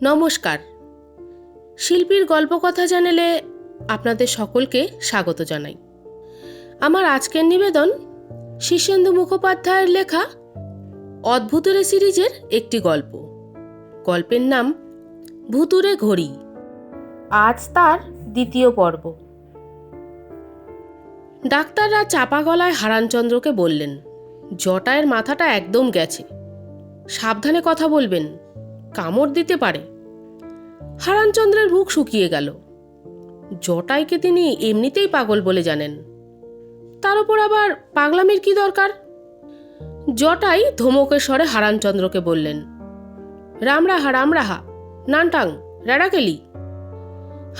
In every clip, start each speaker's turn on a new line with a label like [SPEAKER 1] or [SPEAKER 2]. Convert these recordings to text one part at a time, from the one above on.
[SPEAKER 1] নমস্কার। শিল্পীর গল্পকথা চ্যানেলে আপনাদের সকলকে স্বাগত জানাই। আমার আজকের নিবেদন শীর্ষেন্দু মুখোপাধ্যায়ের লেখা অদ্ভুতুরে সিরিজের একটি গল্প। গল্পের নাম ভুতুরে ঘড়ি। আজ তার দ্বিতীয় পর্ব। ডাক্তাররা চাপা গলায় হারানচন্দ্রকে বললেন, জটায়ের মাথাটা একদম গেছে, সাবধানে কথা বলবেন, কামড় দিতে পারে। হারানচন্দ্রের মুখ শুকিয়ে গেল। জটাইকে তিনি এমনিতেই পাগল বলে জানেন, তার উপর আবার পাগলামির কি দরকার? জটাই ধমকের স্বরে হারানচন্দ্রকে বললেন, রামরাহা রামরাহা, নানটাং রেড়াকেলি।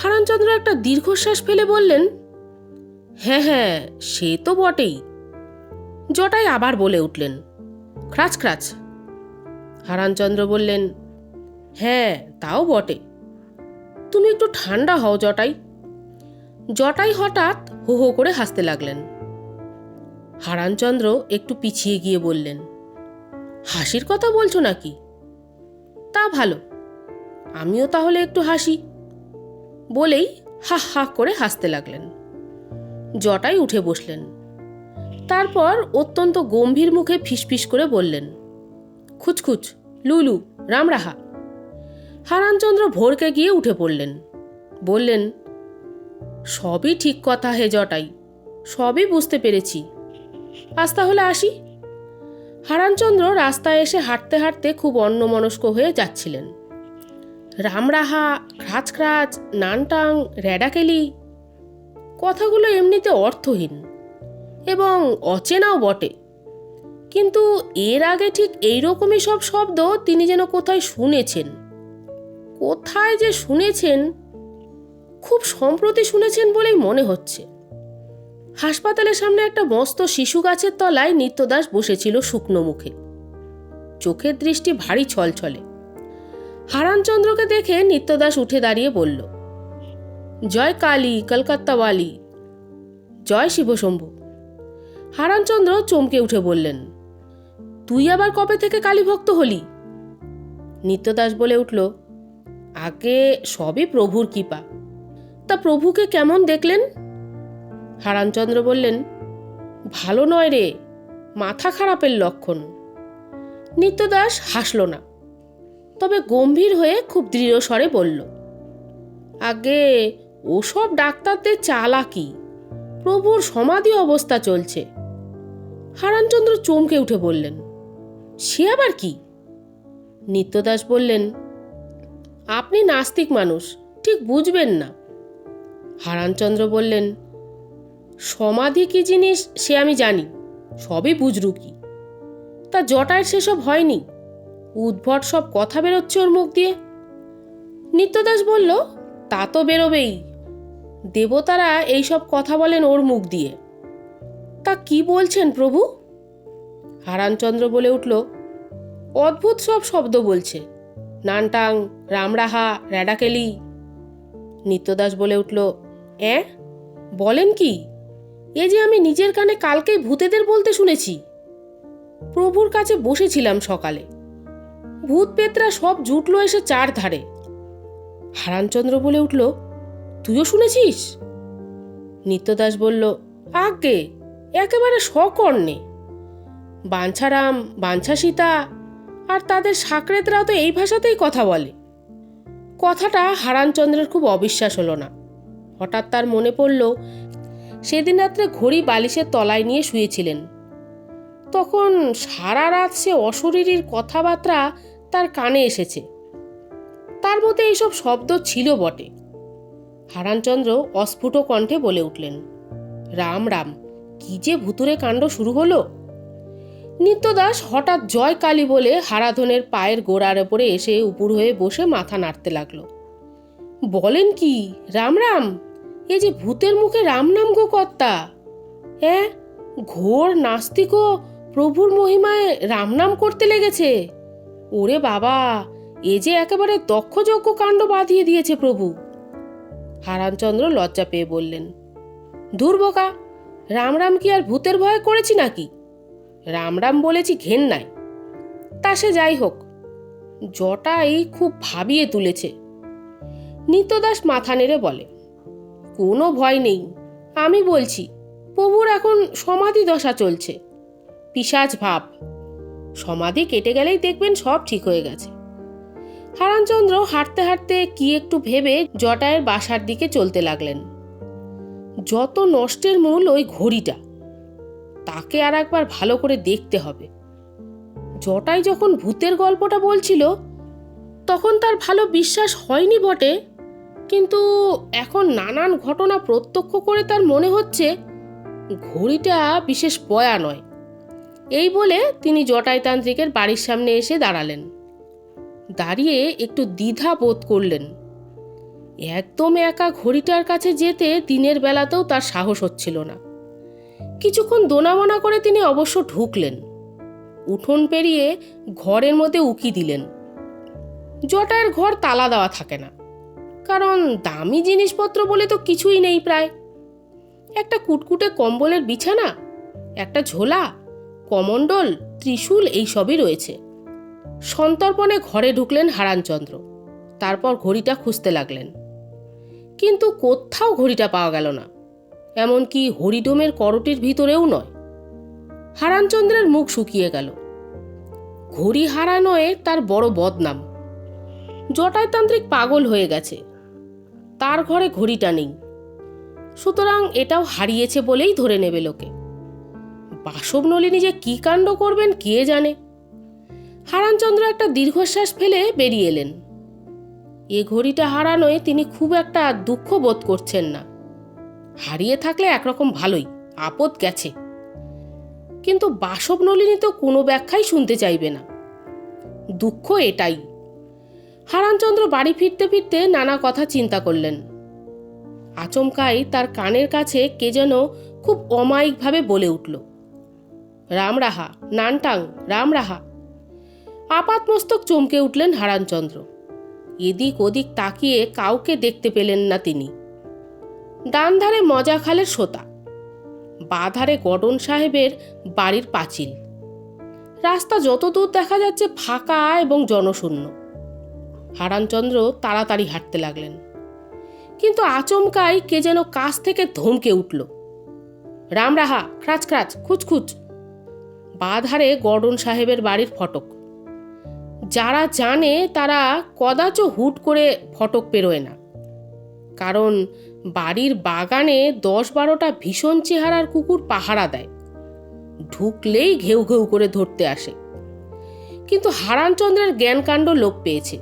[SPEAKER 1] হারানচন্দ্র একটা দীর্ঘশ্বাস ফেলে বললেন, হ্যাঁ হ্যাঁ, সে তো বটেই। জটাই আবার বলে উঠলেন, খ্রাচ খ্রাচ। হারানচন্দ্র বললেন, হ্যাঁ তাও বটে, তুমি একটু ঠান্ডা হও জটাই। জটাই হঠাৎ হো হো করে হাসতে লাগলেন। হারানচন্দ্র একটু পিছিয়ে গিয়ে বললেন, হাসির কথা বলছো নাকি? তা ভালো, আমিও তাহলে একটু হাসি। বলেই হা হা করে হাসতে লাগলেন। জটাই উঠে বসলেন। তারপর অত্যন্ত গম্ভীর মুখে ফিসফিস করে বললেন, খুচখুচ লুলু রামরাহা। হারানচন্দ্র ভোরকে গিয়ে উঠে পড়লেন। বললেন, সবই ঠিক কথা হে জটাই, সবই বুঝতে পেরেছি, আজ তাহলে আসি। হারানচন্দ্র রাস্তায় এসে হাঁটতে হাঁটতে খুব অন্যমনস্ক হয়ে যাচ্ছিলেন। রামরাহা, খ্রাচ খ্রাচ, নানটাং, রেডাকেলি কথাগুলো এমনিতে অর্থহীন এবং অচেনাও বটে, কিন্তু এর আগে ঠিক এইরকমই সব শব্দ তিনি যেন কোথায় শুনেছেন। কোথায় যে শুনেছেন, খুব সম্প্রতি শুনেছেন বলেই মনে হচ্ছে। হাসপাতালের সামনে একটা মস্ত শিশু গাছের তলায় নিত্যদাস বসেছিল শুকনো মুখে, চোখের দৃষ্টি ভারী ছলছলে। হারানচন্দ্রকে দেখে নিত্যদাস উঠে দাঁড়িয়ে বলল, জয় কালী কলকাতাওয়ালি, জয় শিবশম্ভু। হারানচন্দ্র চমকে উঠে বললেন, তুই আবার কবে থেকে কালীভক্ত হলি? নিত্যদাস বলে উঠল, আগে সবই প্রভুর কৃপা। তা প্রভুকে কেমন দেখলেন? হারানচন্দ্র বললেন, ভালো নয় রে, মাথা খারাপের লক্ষণ। নিত্যদাস হাসল না, তবে গম্ভীর হয়ে খুব দৃঢ় স্বরে বলল, আগে ওসব ডাক্তারদের চালাকি, প্রভুর সমাধি অবস্থা চলছে। হারানচন্দ্র চমকে উঠে বললেন, সে আবার কি? নিত্যদাস বললেন, আপনি নাস্তিক মানুষ, ঠিক বুঝবেন না। হারানচন্দ্র বললেন, সমাধি কি জিনিস সে আমি জানি, সবই বুঝরু কি। তা জটায়ের সেসব হয়নি, উদ্ভট সব কথা বেরোচ্ছে ওর মুখ দিয়ে। নিত্যদাস বলল, তা তো বেরোবেই, দেবতারা এইসব কথা বলেন ওর মুখ দিয়ে। তা কি বলছেন প্রভু? হারানচন্দ্র বলে উঠল, অদ্ভুত সব শব্দ বলছে, নানটাং, রামরাহা, রেডাকেলি। নিত্যদাস বলে উঠল, বলেন কি? এ যে আমি নিজের কানে কালকেই ভূতেদের বলতে শুনেছি। প্রভুর কাছে বসেছিলাম সকালে, ভূত পেতরা সব জুটলো এসে চার ধারে। হারানচন্দ্র বলে উঠল, তুইও শুনেছিস? নিত্যদাস বলল, আজ্ঞে, একেবারে সকর্ণে। বাঞ্ছারাম, বাঞ্ছা সীতা আর তাদের সাকরেতরাও তো এই ভাষাতেই কথা বলে। কথাটা হারানচন্দ্রের খুব অবিশ্বাস হলো না। হঠাৎ তার মনে পড়ল, সেদিন রাত্রে ঘড়ি বালিশের তলায় নিয়ে শুয়েছিলেন, তখন সারা রাত সে অশরীরীর কথাবার্তা তার কানে এসেছে। তার মধ্যে এইসব শব্দ ছিল বটে। হারানচন্দ্র অস্ফুট কণ্ঠে বলে উঠলেন, রাম রাম, কি যে ভুতুরে কাণ্ড শুরু হলো। নিত্যদাস হঠাৎ জয় কালী বলে হারাধনের পায়ের গোড়ার ওপরে এসে উপুর হয়ে বসে মাথা নাড়তে লাগলো। বলেন কি, রাম রাম, এ যে ভূতের মুখে রাম নাম গো কর্তা। ঘোর নাস্তিকও প্রভুর মহিমায় রাম নাম করতে লেগেছে। ওরে বাবা, এ যে একেবারে দক্ষযজ্ঞ কাণ্ড বাঁধিয়ে দিয়েছে প্রভু। হারানচন্দ্র লজ্জা পেয়ে বললেন, ধুর বোকা, রাম রাম কি আর ভূতের ভয়ে করেছি নাকি? রাম রাম বলেছি ঘেন্নায়। তা সে যাই হোক, জটাই খুব ভাবিয়ে তুলেছে। নিত্যদাস মাথা নেড়ে বলে, কোনো ভয় নেই, আমি বলছি প্রভুর এখন সমাধি দশা চলছে, পিশাচ ভাব, সমাধি কেটে গেলেই দেখবেন সব ঠিক হয়ে গেছে। হারানচন্দ্র হাঁটতে হাঁটতে কি একটু ভেবে জটায়ের বাসার দিকে চলতে লাগলেন। যত নষ্টের মূল ওই ঘড়িটা, তাকে আর একবার ভালো করে দেখতে হবে। জটাই যখন ভূতের গল্পটা বলছিল তখন তার ভালো বিশ্বাস হয়নি বটে, কিন্তু এখন নানান ঘটনা প্রত্যক্ষ করে তার মনে হচ্ছে ঘড়িটা বিশেষ পয়া নয়। এই বলে তিনি জটাইতান্ত্রিকের বাড়ির সামনে এসে দাঁড়ালেন। দাঁড়িয়ে একটু দ্বিধা বোধ করলেন। একদম একা ঘড়িটার কাছে যেতে দিনের বেলাতেও তার সাহস হচ্ছিল না। কিছুক্ষণ দোনামোনা করে তিনি অবশ্য ঢুকলেন। উঠোন পেরিয়ে ঘরের মধ্যে উকি দিলেন। জটায়ের ঘর তালা দেওয়া থাকে না, কারণ দামি জিনিসপত্র বলে তো কিছুই নেই প্রায়। একটা কুটকুটে কম্বলের বিছানা, একটা ঝোলা, কমণ্ডল, ত্রিশূল এইসবই রয়েছে। সন্তর্পণে ঘরে ঢুকলেন হারানচন্দ্র। তারপর ঘড়িটা খুঁজতে লাগলেন, কিন্তু কোথাও ঘড়িটা পাওয়া গেল না, এমনকি হরিডোমের করটির ভিতরেও নয়। হারানচন্দ্রের মুখ শুকিয়ে গেল। ঘড়ি হারানোয় তার বড় বদনাম। জটায়তান্ত্রিক পাগল হয়ে গেছে, তার ঘরে ঘড়িটা নেই, সুতরাং এটাও হারিয়েছে বলেই ধরে নেবে লোকে। বাসবনলিনী যে কি কাণ্ড করবেন কে জানে। হারানচন্দ্র একটা দীর্ঘশ্বাস ফেলে বেরিয়ে এলেন। এ ঘড়িটা হারানোয় তিনি খুব একটা দুঃখ বোধ করছেন না। হারিয়ে থাকলে একরকম ভালোই, আপদ গেছে। কিন্তু বাসবনলিনী তো কোনো ব্যাখ্যাই শুনতে চাইবে না। দুঃখ এটাই। হারানচন্দ্র বাড়ি ফিরতে ফিরতে নানা কথা চিন্তা করলেন। আচমকাই তার কানের কাছে কে যেন খুব অমায়িকভাবে বলে উঠল, রামরাহা, নানটাং, রামরাহা। আপাতমস্তক চমকে উঠলেন হারানচন্দ্র। এদিক ওদিক তাকিয়ে কাউকে দেখতে পেলেন না তিনি। ডান ধারে মজা খালের সোতা, বাঁ ধারে গডন সাহেবের বাড়ির পাঁচিল। রাস্তা যতদূর দেখা যাচ্ছে ফাঁকা এবং জনশূন্য। হারানচন্দ্র তাড়াতাড়ি হাঁটতে লাগলেন, কিন্তু আচমকাই কে যেন কাছ থেকে ধমকে উঠল, রামরাহা, খ্রাচ খ্রাচ, খুচখুচ। বাঁ ধারে গডন সাহেবের বাড়ির ফটক। যারা জানে তারা কদাচ হুট করে ফটক পেরোয় না, কারণ বাড়ির বাগানে 10-12টা ভীষণ চেহারার কুকুর পাহারা দেয়, ঢুকলেই ঘেউ ঘেউ করে ধরতে আসে। কিন্তু হারানচন্দ্রের জ্ঞানকাণ্ড লোপ পেয়েছে।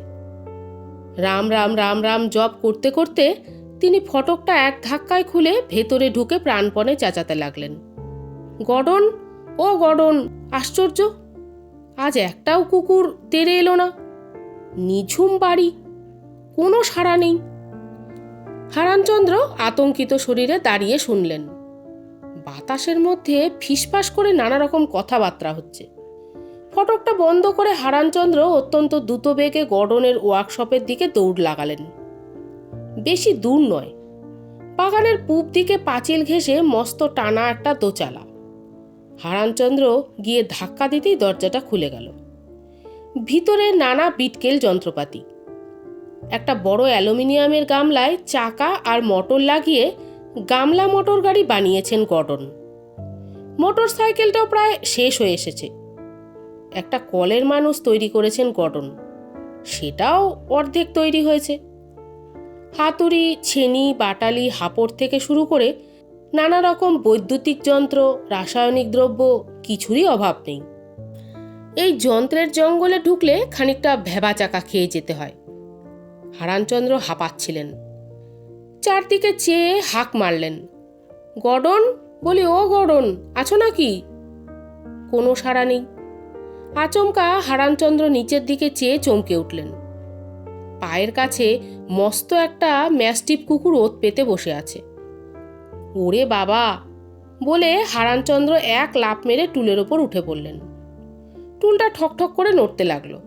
[SPEAKER 1] রাম রাম রাম রাম জপ করতে করতে তিনি ফটকটা এক ধাক্কায় খুলে ভেতরে ঢুকে প্রাণপণে চেঁচাতে লাগলেন, গডন, ও গডন, আশ্চর্য, আজ একটাও কুকুর তেড়ে এলো না। নিঝুম বাড়ি, কোনো সাড়া নেই। হারানচন্দ্র আতঙ্কিত শরীরে দাঁড়িয়ে শুনলেন। বাতাসের মধ্যে ফিসফাস করে নানা রকম কথাবার্তা হচ্ছে। ফটকটা বন্ধ করে হারানচন্দ্র অত্যন্ত দ্রুতবেগে গডনের ওয়ার্কশপের দিকে দৌড় লাগালেন। বেশি দূর নয়, বাগানের পূব দিকে পাঁচিল ঘেঁষে মস্ত টানা একটা দোচালা। হারানচন্দ্র গিয়ে ধাক্কা দিতেই দরজাটা খুলে গেল। ভিতরে নানা বিটকেল যন্ত্রপাতি। একটা বড় অ্যালুমিনিয়ামের গামলায় চাকা আর মোটর লাগিয়ে গামলা মোটর গাড়ি বানিয়েছেন গডন। মোটর সাইকেলটাও প্রায় শেষ হয়ে এসেছে। একটা কলের মানুষ তৈরি করেছেন গডন, সেটাও অর্ধেক তৈরি হয়েছে। হাতুড়ি, ছেনি, বাটালি, হাপড় থেকে শুরু করে নানা রকম বৈদ্যুতিক যন্ত্র, রাসায়নিক দ্রব্য, কিছুরই অভাব নেই। এই যন্ত্রের জঙ্গলে ঢুকলে খানিকটা ভেবাচাকা খেয়ে যেতে হয়। হারানচন্দ্র হাঁপাচ্ছিলেন। চারদিকে চেয়ে হাঁক মারলেন, গডন, বলি ও গডন, আছো নাকি? কোনো সাড়া নেই। আচমকা হারানচন্দ্র নিচের দিকে চেয়ে চমকে উঠলেন। পায়ের কাছে মস্ত একটা ম্যাস্টিফ কুকুর ওত পেতে বসে আছে। ওরে বাবা বলে হারানচন্দ্র এক লাফ মেরে টুলের ওপর উঠে পড়লেন। টুলটা ঠকঠক করে নড়তে লাগলো।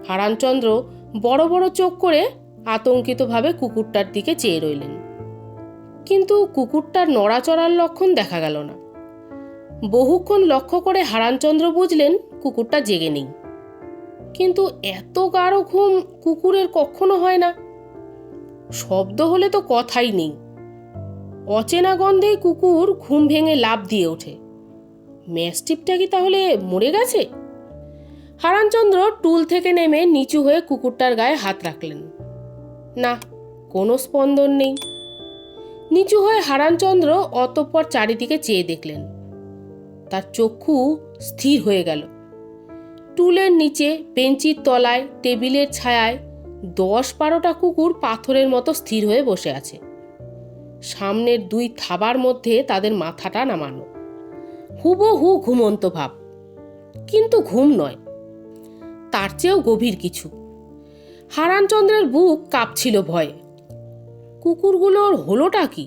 [SPEAKER 1] হারানচন্দ্র বড় বড় চোখ করে আতঙ্কিতভাবে কুকুরটার দিকে চেয়ে রইলেন, কিন্তু কুকুরটার নড়াচড়ার লক্ষণ দেখা গেল না। বহুক্ষণ লক্ষ্য করে হারানচন্দ্র বুঝলেন কুকুরটা জেগে নেই। কিন্তু এত গাঢ় ঘুম কুকুরের কখনো হয় না। শব্দ হলে তো কথাই নেই, অচেনা গন্ধেই কুকুর ঘুম ভেঙে লাফ দিয়ে ওঠে। ম্যাস্টিফটা কি তাহলে মরে গেছে? হারানচন্দ্র টুল থেকে নেমে নিচু হয়ে কুকুরটার গায়ে হাত রাখলেন। না, কোনো স্পন্দন নেই। নিচু হয়ে হারানচন্দ্র অতঃপর চারিদিকে চেয়ে দেখলেন। তার চক্ষু স্থির হয়ে গেল। টুলের নিচে, বেঞ্চির তলায়, টেবিলের ছায়ায় 10-12টা কুকুর পাথরের মতো স্থির হয়ে বসে আছে। সামনের 2 থাবার মধ্যে তাদের মাথাটা নামানো, হুবহু ঘুমন্ত ভাব। কিন্তু ঘুম নয়, তার চেয়েও গভীর কিছু। হারানচন্দ্রের বুক কাঁপছিল ভয়ে। কুকুরগুলোর হলোটা কি?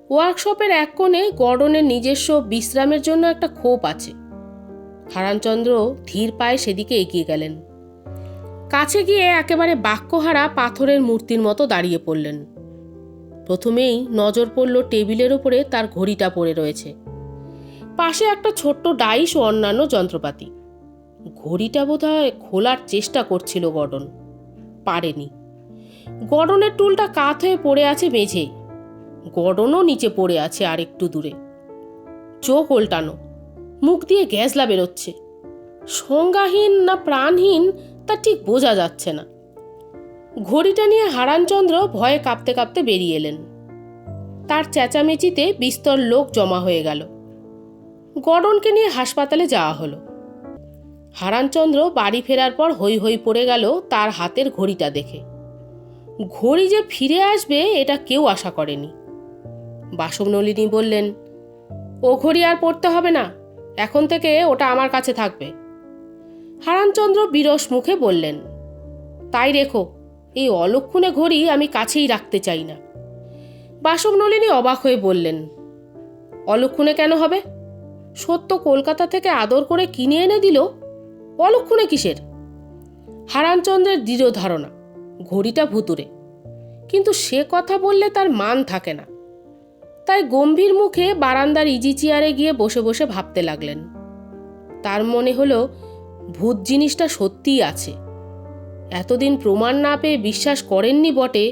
[SPEAKER 1] ওয়ার্কশপের এক কোণে গর্ডনের নিজস্ব বিশ্রামের জন্য একটা খোপ আছে। হারানচন্দ্র ধীর পায়ে সেদিকে এগিয়ে গেলেন। কাছে গিয়ে একেবারে বাক্যহারা পাথরের মূর্তির মতো দাঁড়িয়ে পড়লেন। প্রথমেই নজর পড়ল টেবিলের ওপরে তার ঘড়িটা পড়ে রয়েছে, পাশে একটা ছোট্ট ডাইস ও অন্যান্য যন্ত্রপাতি। ঘড়িটা বোধহয় খোলার চেষ্টা করছিল গর্ডন, পারেনি। গর্ডনের টুলটা কাত হয়ে পড়ে আছে মেঝেই। গর্ডনও নিচে পড়ে আছে আর একটু দূরে, চোখ ওল্টানো, মুখ দিয়ে গ্যাসলা বেরোচ্ছে। সংজ্ঞাহীন না প্রাণহীন তা ঠিক বোঝা যাচ্ছে না। ঘড়িটা নিয়ে হারানচন্দ্র ভয়ে কাঁপতে কাঁপতে বেরিয়ে এলেন। তার চেঁচামেচিতে বিস্তর লোক জমা হয়ে গেল। গর্ডনকে নিয়ে হাসপাতালে যাওয়া হলো। হারানচন্দ্র বাড়ি ফেরার পর হৈ হৈ পড়ে গেল তার হাতের ঘড়িটা দেখে। ঘড়ি যে ফিরে আসবে এটা কেউ আশা করেনি। বাসবনলিনী বললেন, ও ঘড়ি আর পড়তে হবে না, এখন থেকে ওটা আমার কাছে থাকবে। হারানচন্দ্র বিরস মুখে বললেন, তাই রেখো, এই অলক্ষণে ঘড়ি আমি কাছেই রাখতে চাই না। বাসবনলিনী অবাক হয়ে বললেন, অলক্ষণে কেন হবে? সত্য কলকাতা থেকে আদর করে কিনে এনে দিল, অলক্ষণে কিসের? হারানচন্দ্রের দৃঢ় ধারণা ঘড়িটা ভুতুরে, কিন্তু সে কথা বললে তার মান থাকে না। তাই গম্ভীর মুখে বারান্দার ইজি চেয়ারে গিয়ে বসে বসে ভাবতে লাগলেন। তার মনে হলো ভূত জিনিসটা সত্যিই আছে। এতদিন প্রমাণ না পেয়ে বিশ্বাস করেননি বটে,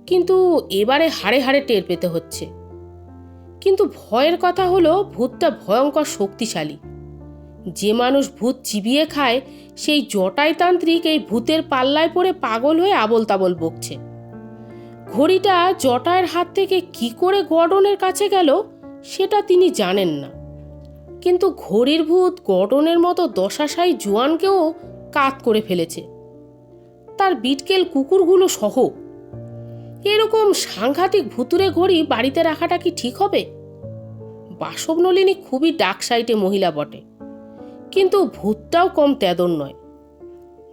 [SPEAKER 1] কিন্তু এবারে হাড়ে হাড়ে টের পেতে হচ্ছে। কিন্তু ভয়ের কথা হলো ভূতটা ভয়ঙ্কর শক্তিশালী। যে মানুষ ভূত চিবিয়ে খায় সেই জটাইতান্ত্রিক এই ভূতের পাল্লায় পড়ে পাগল হয়ে আবল তাবল বকছে। ঘড়িটা জটায়ের হাত থেকে কি করে গর্ডনের কাছে গেল সেটা তিনি জানেন না, কিন্তু ঘড়ির ভূত গর্ডনের মতো দশাশায়ী জোয়ানকেও কাত করে ফেলেছে, তার বিটকেল কুকুরগুলো সহ। এরকম সাংঘাতিক ভুতুরে ঘড়ি বাড়িতে রাখাটা কি ঠিক হবে? বাসবনলিনী খুবই ডাক সাইটে মহিলা বটে, কিন্তু ভূতটাও কম তেদন নয়।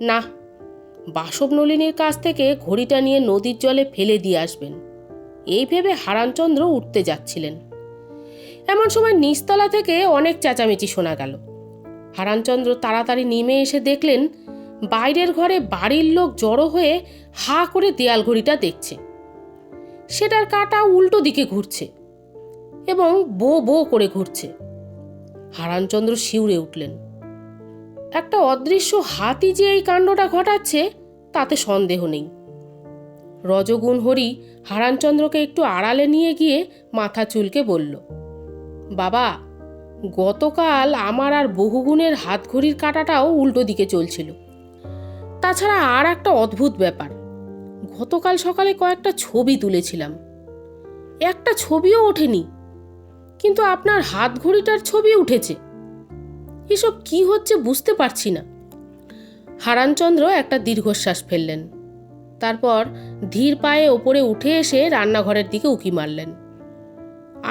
[SPEAKER 1] না, বাসবনলিনীর কাছ থেকে ঘড়িটা নিয়ে নদীর জলে ফেলে দিয়ে আসবেন, এই ভেবে হারানচন্দ্র উঠতে যাচ্ছিলেন। এমন সময় নিচতলা থেকে অনেক চেঁচামেচি শোনা গেল। হারানচন্দ্র তাড়াতাড়ি নেমে এসে দেখলেন বাইরের ঘরে বাড়ির লোক জড়ো হয়ে হা করে দেয়াল ঘড়িটা দেখছে। সেটার কাঁটা উল্টো দিকে ঘুরছে এবং বো বো করে ঘুরছে। হারানচন্দ্র শিউরে উঠলেন। একটা অদৃশ্য হাতি যে এই কাণ্ডটা ঘটাচ্ছে তাতে সন্দেহ নেই। রজগুণ হরি হারানচন্দ্রকে একটু আড়ালে নিয়ে গিয়ে মাথা চুলকে বলল, বাবা, গতকাল আমার আর বহুগুণের হাতঘড়ির কাঁটাটাও উল্টো দিকে চলছিল। তাছাড়া আর একটা অদ্ভুত ব্যাপার, গতকাল সকালে কয়েকটা ছবি তুলেছিলাম, একটা ছবিও ওঠেনি, কিন্তু আপনার হাতঘড়িটার ছবি উঠেছে। এসব কি হচ্ছে বুঝতে পারছি না। হারানচন্দ্র একটা দীর্ঘশ্বাস ফেললেন, তারপর ধীর পায়ে ওপরে উঠে এসে রান্নাঘরের দিকে উঁকি মারলেন।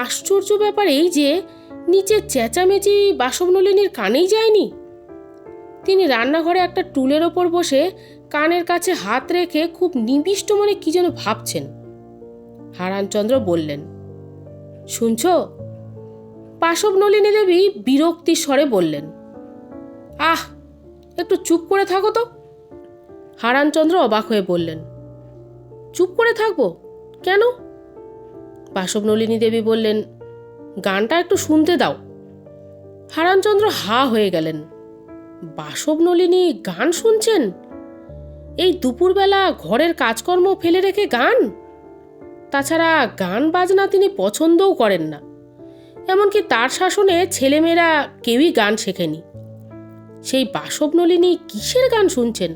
[SPEAKER 1] আশ্চর্য ব্যাপার এই যে নিচের চেঁচামেচি বাসবনলিনীর কানেই যায়নি। তিনি রান্নাঘরে একটা টুলের ওপর বসে কানের কাছে হাত রেখে খুব নিবিষ্ট মনে কি যেন ভাবছেন। হারানচন্দ্র বললেন, শুনছ? বাসবনলিনী দেবী বিরক্তির স্বরে বললেন, আহ, একটু চুপ করে থাকো তো। হারানচন্দ্র অবাক হয়ে বললেন, চুপ করে থাকবো কেন? বাসবনলিনী দেবী বললেন, গানটা একটু শুনতে দাও। হারানচন্দ্র হা হয়ে গেলেন। বাসবনলিনী গান শুনছেন? এই দুপুরবেলা ঘরের কাজকর্ম ফেলে রেখে গান? তাছাড়া গান বাজনা তিনি পছন্দও করেন না। এমনকি তার শাসনে ছেলেমেয়েরা কেউই গান শেখেনি। সেই বাসবনলিনী কিসের গান শুনছেন?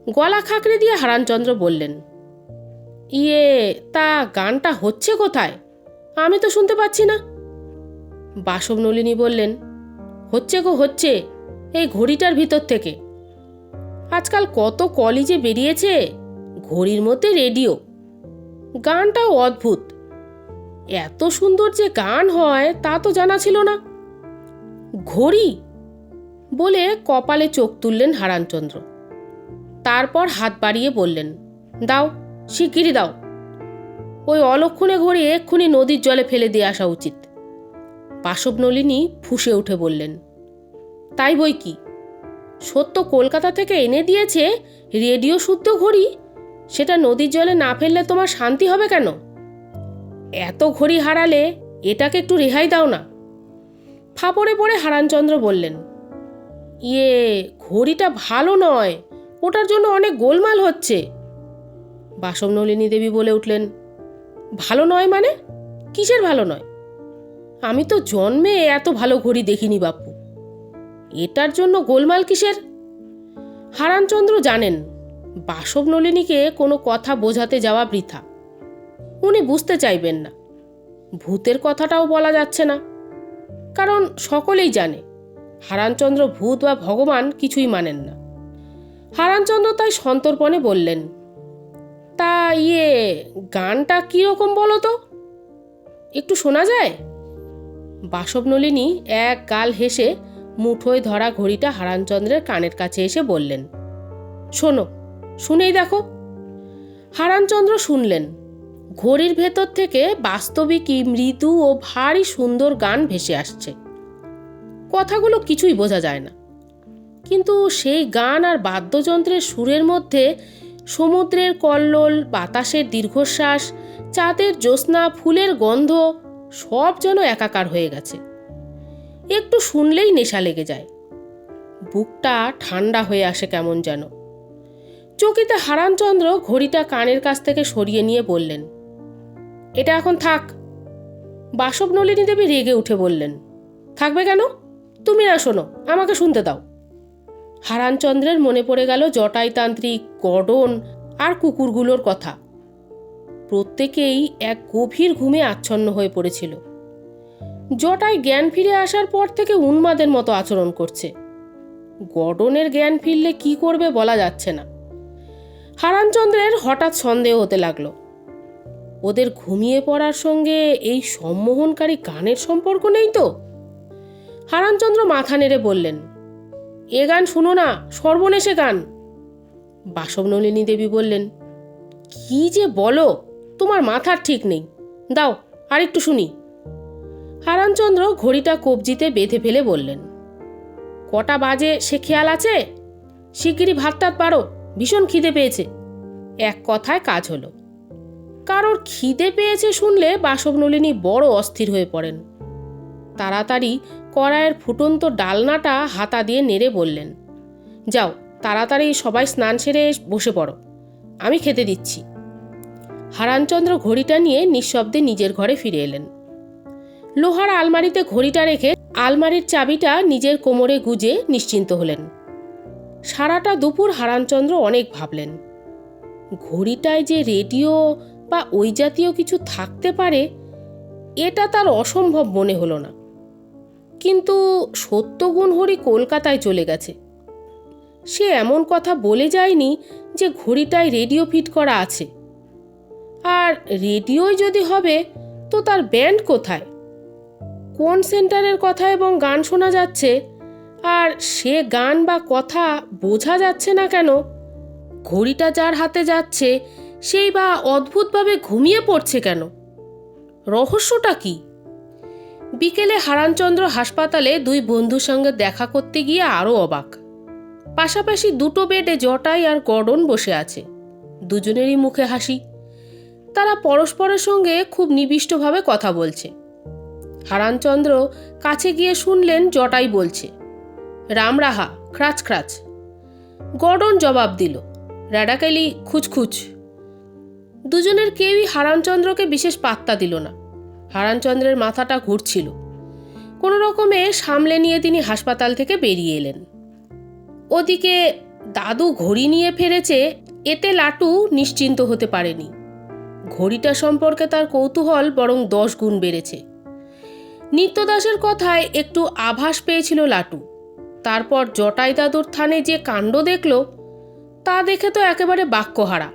[SPEAKER 1] গলা খাঁকড়ে দিয়ে হারানচন্দ্র বললেন, তা গানটা হচ্ছে কোথায়? আমি তো শুনতে পাচ্ছি না। বাসবনলিনী বললেন, হচ্ছে গো হচ্ছে, এই ঘড়িটার ভিতর থেকে। আজকাল কত কলই যে বেরিয়েছে, ঘড়ির মধ্যে রেডিও। গানটাও অদ্ভুত। এত সুন্দর যে গান হয় তা তো জানা ছিল না। ঘড়ি বলে কপালে চোখ তুললেন হারানচন্দ্র। তারপর হাত বাড়িয়ে বললেন, দাও, শিগগিরই দাও। ওই অলক্ষণে ঘড়ি এক্ষুনি নদীর জলে ফেলে দিয়ে আসা উচিত। বাসবনলিনী ফুঁসে উঠে বললেন, তাই বই কি, সত্য কলকাতা থেকে এনে দিয়েছে রেডিও শুদ্ধ ঘড়ি, সেটা নদীর জলে না ফেললে তোমার শান্তি হবে কেন? এত ঘড়ি হারালে এটাকে একটু রেহাই দাও না। ফাপড়ে পড়ে হারানচন্দ্র বললেন, ঘড়িটা ভালো নয়, ওটার জন্য অনেক গোলমাল হচ্ছে। বাসবনলিনী দেবী বলে উঠলেন, ভালো নয় মানে? কিসের ভালো নয়? আমি তো জন্মে এত ভালো ঘড়ি দেখিনি বাপু। এটার জন্য গোলমাল কিসের? হারানচন্দ্র জানেন বাসবনলিনীকে কোনো কথা বোঝাতে যাওয়া বৃথা। উনি বুঝতে চাইবেন না। ভূতের কথাটাও বলা যাচ্ছে না, কারণ সকলেই জানে হারানচন্দ্র ভূত বা ভগবান কিছুই মানেন না। হারানচন্দ্র তাই সন্তর্পণে বললেন, তা গানটা কীরকম বলো তো, একটু শোনা যায়? বাসবনলিনী এক গাল হেসে মুঠোয় ধরা ঘড়িটা হারানচন্দ্রের কানের কাছে এসে বললেন, শোনো, শুনেই দেখো। হারানচন্দ্র শুনলেন। ঘড়ির ভেতর থেকে বাস্তবিকই মৃদু ও ভারী সুন্দর গান ভেসে আসছে। কথাগুলো কিছুই বোঝা যায় না, কিন্তু সেই গান আর বাদ্যযন্ত্রের সুরের মধ্যে সমুদ্রের কল্লোল, বাতাসের দীর্ঘশ্বাস, চাঁদের জ্যোৎস্না, ফুলের গন্ধ সব যেন একাকার হয়ে গেছে। একটু শুনলেই নেশা লেগে যায়। বুকটা ঠান্ডা হয়ে আসে কেমন যেন। চকিতে হারানচন্দ্র ঘড়িটা কানের কাছ থেকে সরিয়ে নিয়ে বললেন, এটা এখন থাক। বাসবনলিনী দেবী রেগে উঠে বললেন, থাকবে কেন? তুমি না শোনো, আমাকে শুনতে দাও। হারানচন্দ্রের মনে পড়ে গেল জটাইতান্ত্রিক, গডন আর কুকুরগুলোর কথা। প্রত্যেকেই এক গভীর ঘুমে আচ্ছন্ন হয়ে পড়েছিল। জটাই জ্ঞান ফিরে আসার পর থেকে উন্মাদের মতো আচরণ করছে। গডনের জ্ঞান ফিরলে কি করবে বলা যাচ্ছে না। হারানচন্দ্রের হঠাৎ সন্দেহ হতে লাগলো, ওদের ঘুমিয়ে পড়ার সঙ্গে এই সম্মোহনকারী গানের সম্পর্ক নেই তো? হারানচন্দ্র মাথা নেড়ে বললেন, এ গান শুনো না, সর্বনেশে গান। বাসবনলিনী দেবী বললেন, কি যে বলো, তোমার মাথার ঠিক নেই, দাও আর একটু শুনি। হারানচন্দ্র ঘড়িটা কবজিতে বেঁধে ফেলে বললেন, কটা বাজে সে খেয়াল আছে? শিগগিরই ভাত টাত পারো, ভীষণ খিদে পেয়েছে। এক কথায় কাজ হলো। কারোর খিদে পেয়েছে শুনলে বাসবনলিনী বড় অস্থির হয়ে পড়েন। তাড়াতাড়ি কড়াইয়ের ফুটন্ত ডালনাটা হাতা দিয়ে নেড়ে বললেন, যাও তাড়াতাড়ি সবাই স্নান সেরে বসে পড়ো, আমি খেতে দিচ্ছি। হারানচন্দ্র ঘড়িটা নিয়ে নিঃশব্দে নিজের ঘরে ফিরে এলেন। লোহার আলমারিতে ঘড়িটা রেখে আলমারির চাবিটা নিজের কোমরে গুজে নিশ্চিন্ত হলেন। সারাটা দুপুর হারানচন্দ্র অনেক ভাবলেন। ঘড়িটায় যে রেডিও বা ওই জাতীয় কিছু থাকতে পারে এটা তার অসম্ভব মনে হলো না। কিন্তু সত্যগুণ হরি কলকাতায় চলে গেছে। সে এমন কথা বলে যায়নি যে ঘড়িটায় রেডিও ফিট করা আছে। আর রেডিওই যদি হবে তো তার ব্যান্ড কোথায়? কোন সেন্টারের কথা এবং গান শোনা যাচ্ছে, আর সে গান বা কথা বোঝা যাচ্ছে না কেন? ঘড়িটা যার হাতে যাচ্ছে সেই বা অদ্ভুতভাবে ঘুমিয়ে পড়ছে কেন? রহস্যটা কি? বিকেলে হারানচন্দ্র হাসপাতালে দুই বন্ধুর সঙ্গে দেখা করতে গিয়ে আরও অবাক। পাশাপাশি দুটো বেডে জটাই আর গডন বসে আছে। দুজনেরই মুখে হাসি। তারা পরস্পরের সঙ্গে খুব নিবিষ্টভাবে কথা বলছে। হারানচন্দ্র কাছে গিয়ে শুনলেন জটাই বলছে, রামরাহা, খ্রাচ খ্রাচ। গর্ডন জবাব দিল, র্যাডাকেলি, খুচখুচ। দুজনের কেউই হারানচন্দ্রকে বিশেষ পাত্তা দিল না। হারানচন্দ্রের মাথাটা ঘুরছিল। কোনো রকমে সামলে নিয়ে তিনি হাসপাতাল থেকে বেরিয়ে এলেন। ওদিকে দাদু ঘড়ি নিয়ে ফেরেছে, এতে লাটু নিশ্চিন্ত হতে পারেনি। ঘড়িটা সম্পর্কে তার কৌতূহল বরং 10 গুণ বেড়েছে। নিত্যদাসের কথায় একটু আভাস পেয়েছিল লাটু। তারপর জটাই দাদুর থানে যে কাণ্ড দেখল, তা দেখে তো একেবারে বাক্যহারা।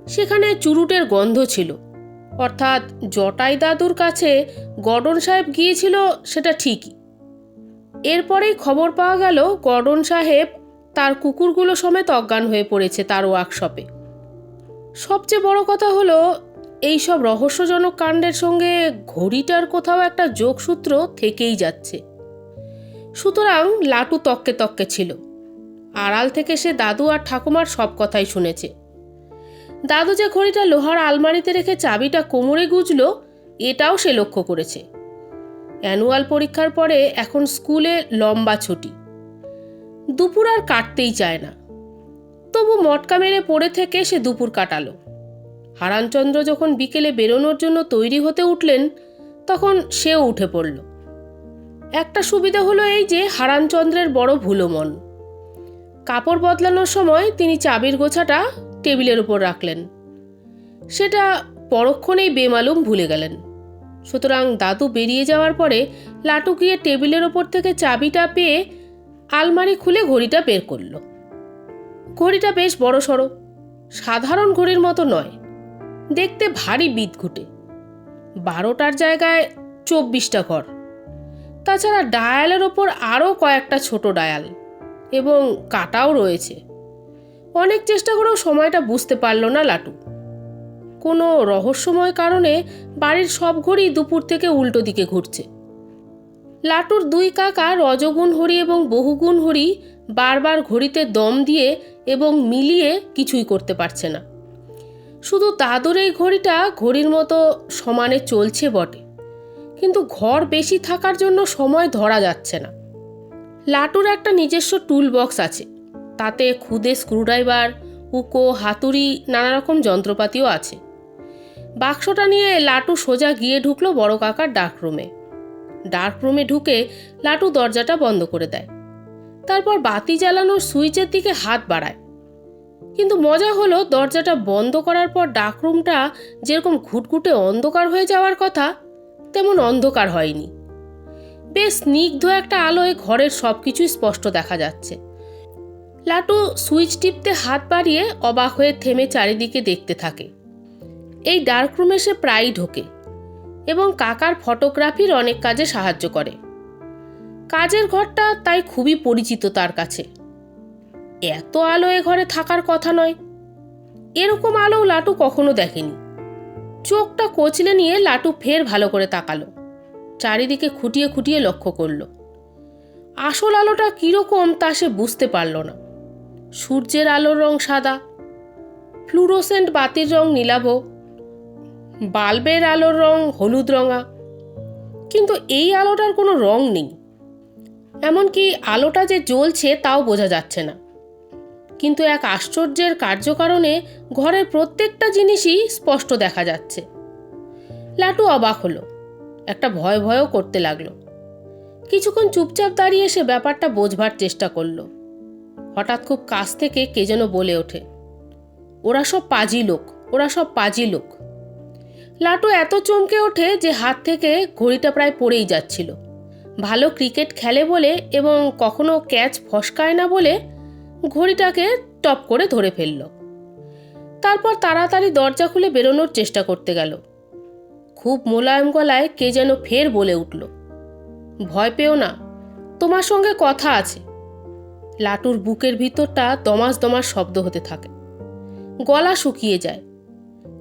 [SPEAKER 1] সেখানে চুরুটের গন্ধ ছিল, অর্থাৎ জটাই দাদুর কাছে গর্ডন সাহেব গিয়েছিল, সেটা ঠিকই। এরপরেই খবর পাওয়া গেল গর্ডন সাহেব তার কুকুরগুলো সমেত অজ্ঞান হয়ে পড়েছে তার ওয়ার্কশপে। সবচেয়ে বড় কথা হলো, এই সব রহস্যজনক কাণ্ডের সঙ্গে ঘড়িটার কোথাও একটা যোগসূত্র থেকেই যাচ্ছে। সুতরাং লাটু তককে তককে ছিল। আড়াল থেকে সে দাদু আর ঠাকুমার সব কথাই শুনেছে। দাদু যে ঘড়িটা লোহার আলমারিতে রেখে চাবিটা কোমরে গুজল, এটাও সে লক্ষ্য করেছে। অ্যানুয়াল পরীক্ষার পরে এখন স্কুলে লম্বা ছুটি। দুপুর আর কাটতেই চায় না, তবু মটকা মেরে পড়ে থেকে সে দুপুর কাটালো। হারানচন্দ্র যখন বিকেলে বেরোনোর জন্য তৈরি হতে উঠলেন, তখন সেও উঠে পড়ল। একটা সুবিধা হলো এই যে হারানচন্দ্রের বড় ভুলো মন। কাপড় বদলানোর সময় তিনি চাবির গোছাটা টেবিলের উপর রাখলেন। সেটা পরক্ষণেই বেমালুম ভুলে গেলেন। সুতরাং দাদু বেরিয়ে যাওয়ার পরে লাটু গিয়ে টেবিলের ওপর থেকে চাবিটা পেয়ে আলমারি খুলে ঘড়িটা বের করল। ঘড়িটা বেশ বড় সড়ো, সাধারণ ঘড়ির মতো নয়, দেখতে ভারী বিদঘুটে। 12টার জায়গায় 24টা ঘর। তাছাড়া ডায়ালের ওপর আরও কয়েকটা ছোট ডায়াল এবং কাটাও রয়েছে। অনেক চেষ্টা করেও সময়টা বুঝতে পারল না লাটু। কোনো রহস্যময় কারণে বাড়ির সব ঘড়ি দুপুর থেকে উল্টো দিকে ঘুরছে। লাটুর 2 কাকা রজগুণ হরি এবং বহুগুণ হরি বারবার ঘড়িতে দম দিয়ে এবং মিলিয়ে কিছুই করতে পারছে না। শুধু দাদুর এই ঘড়িটা ঘড়ির মতো সমানে চলছে বটে, কিন্তু ঘর বেশি থাকার জন্য সময় ধরা যাচ্ছে না। লাটুর একটা নিজস্ব টুল বক্স আছে, তাতে খুদে স্ক্রুড্রাইভার, উকো, হাতুড়ি, নানা রকম যন্ত্রপাতিও আছে। বাক্সটা নিয়ে লাটু সোজা গিয়ে ঢুকলো বড় কাকার ডার্করুমে। ডার্করুমে ঢুকে লাটু দরজাটা বন্ধ করে দেয়। তারপর বাতি জ্বালানোর সুইচের দিকে হাত বাড়ায়। কিন্তু মজা হলো, দরজাটা বন্ধ করার পর ডার্করুমটা যেরকম ঘুটঘুটে অন্ধকার হয়ে যাওয়ার কথা, তেমন অন্ধকার হয়নি। বেশ স্নিগ্ধ একটা আলোয় ঘরের সব কিছুই স্পষ্ট দেখা যাচ্ছে। লাটু সুইচ টিপতে হাত বাড়িয়ে অবাক হয়ে থেমে চারিদিকে দেখতে থাকে। এই ডার্করুমে সে প্রায়ই ঢোকে এবং কাকার ফটোগ্রাফির অনেক কাজে সাহায্য করে। কাজের ঘরটা তাই খুবই পরিচিত তার কাছে। এত আলো এ ঘরে থাকার কথা নয়। এরকম আলো লাটু কখনো দেখেনি। চোখটা কচলে নিয়ে লাটু ফের ভালো করে তাকালো। চারিদিকে খুঁটিয়ে খুঁটিয়ে লক্ষ্য করল। আসল আলোটা কীরকম তা সে বুঝতে পারল না। সূর্যের আলোর রং সাদা, ফ্লুরোসেন্ট বাতির রং নীলাভ, বাল্বের আলোর রং হলুদ রঙা, কিন্তু এই আলোটার কোনো রং নেই। এমনকি আলোটা যে জ্বলছে তাও বোঝা যাচ্ছে না। কিন্তু এক আশ্চর্যের কার্যকারণে ঘরের প্রত্যেকটা জিনিসই স্পষ্ট দেখা যাচ্ছে। লাটু অবাক হলো, একটা ভয় ভয়ও করতে লাগলো। কিছুক্ষণ চুপচাপ দাঁড়িয়ে সে ব্যাপারটা বোঝবার চেষ্টা করলো। হঠাৎ খুব কাছ থেকে কে যেন বলে ওঠে, ওরা সব পাজি লোক, ওরা সব পাজি লোক। লাটু এত চমকে ওঠে যে হাত থেকে ঘড়িটা প্রায় পড়েই যাচ্ছিল। ভালো ক্রিকেট খেলে বলে এবং কখনো ক্যাচ ফসকায় না বলে ঘড়িটাকে টপ করে ধরে ফেলল। তারপর তাড়াতাড়ি দরজা খুলে বেরোনোর চেষ্টা করতে গেল। খুব মোলায়েম গলায় কে যেন ফের বলে উঠল, ভয় পেও না, তোমার সঙ্গে কথা আছে। লাটুর বুকের ভিতরটা দমাস দমাস শব্দ হতে থাকে, গলা শুকিয়ে যায়।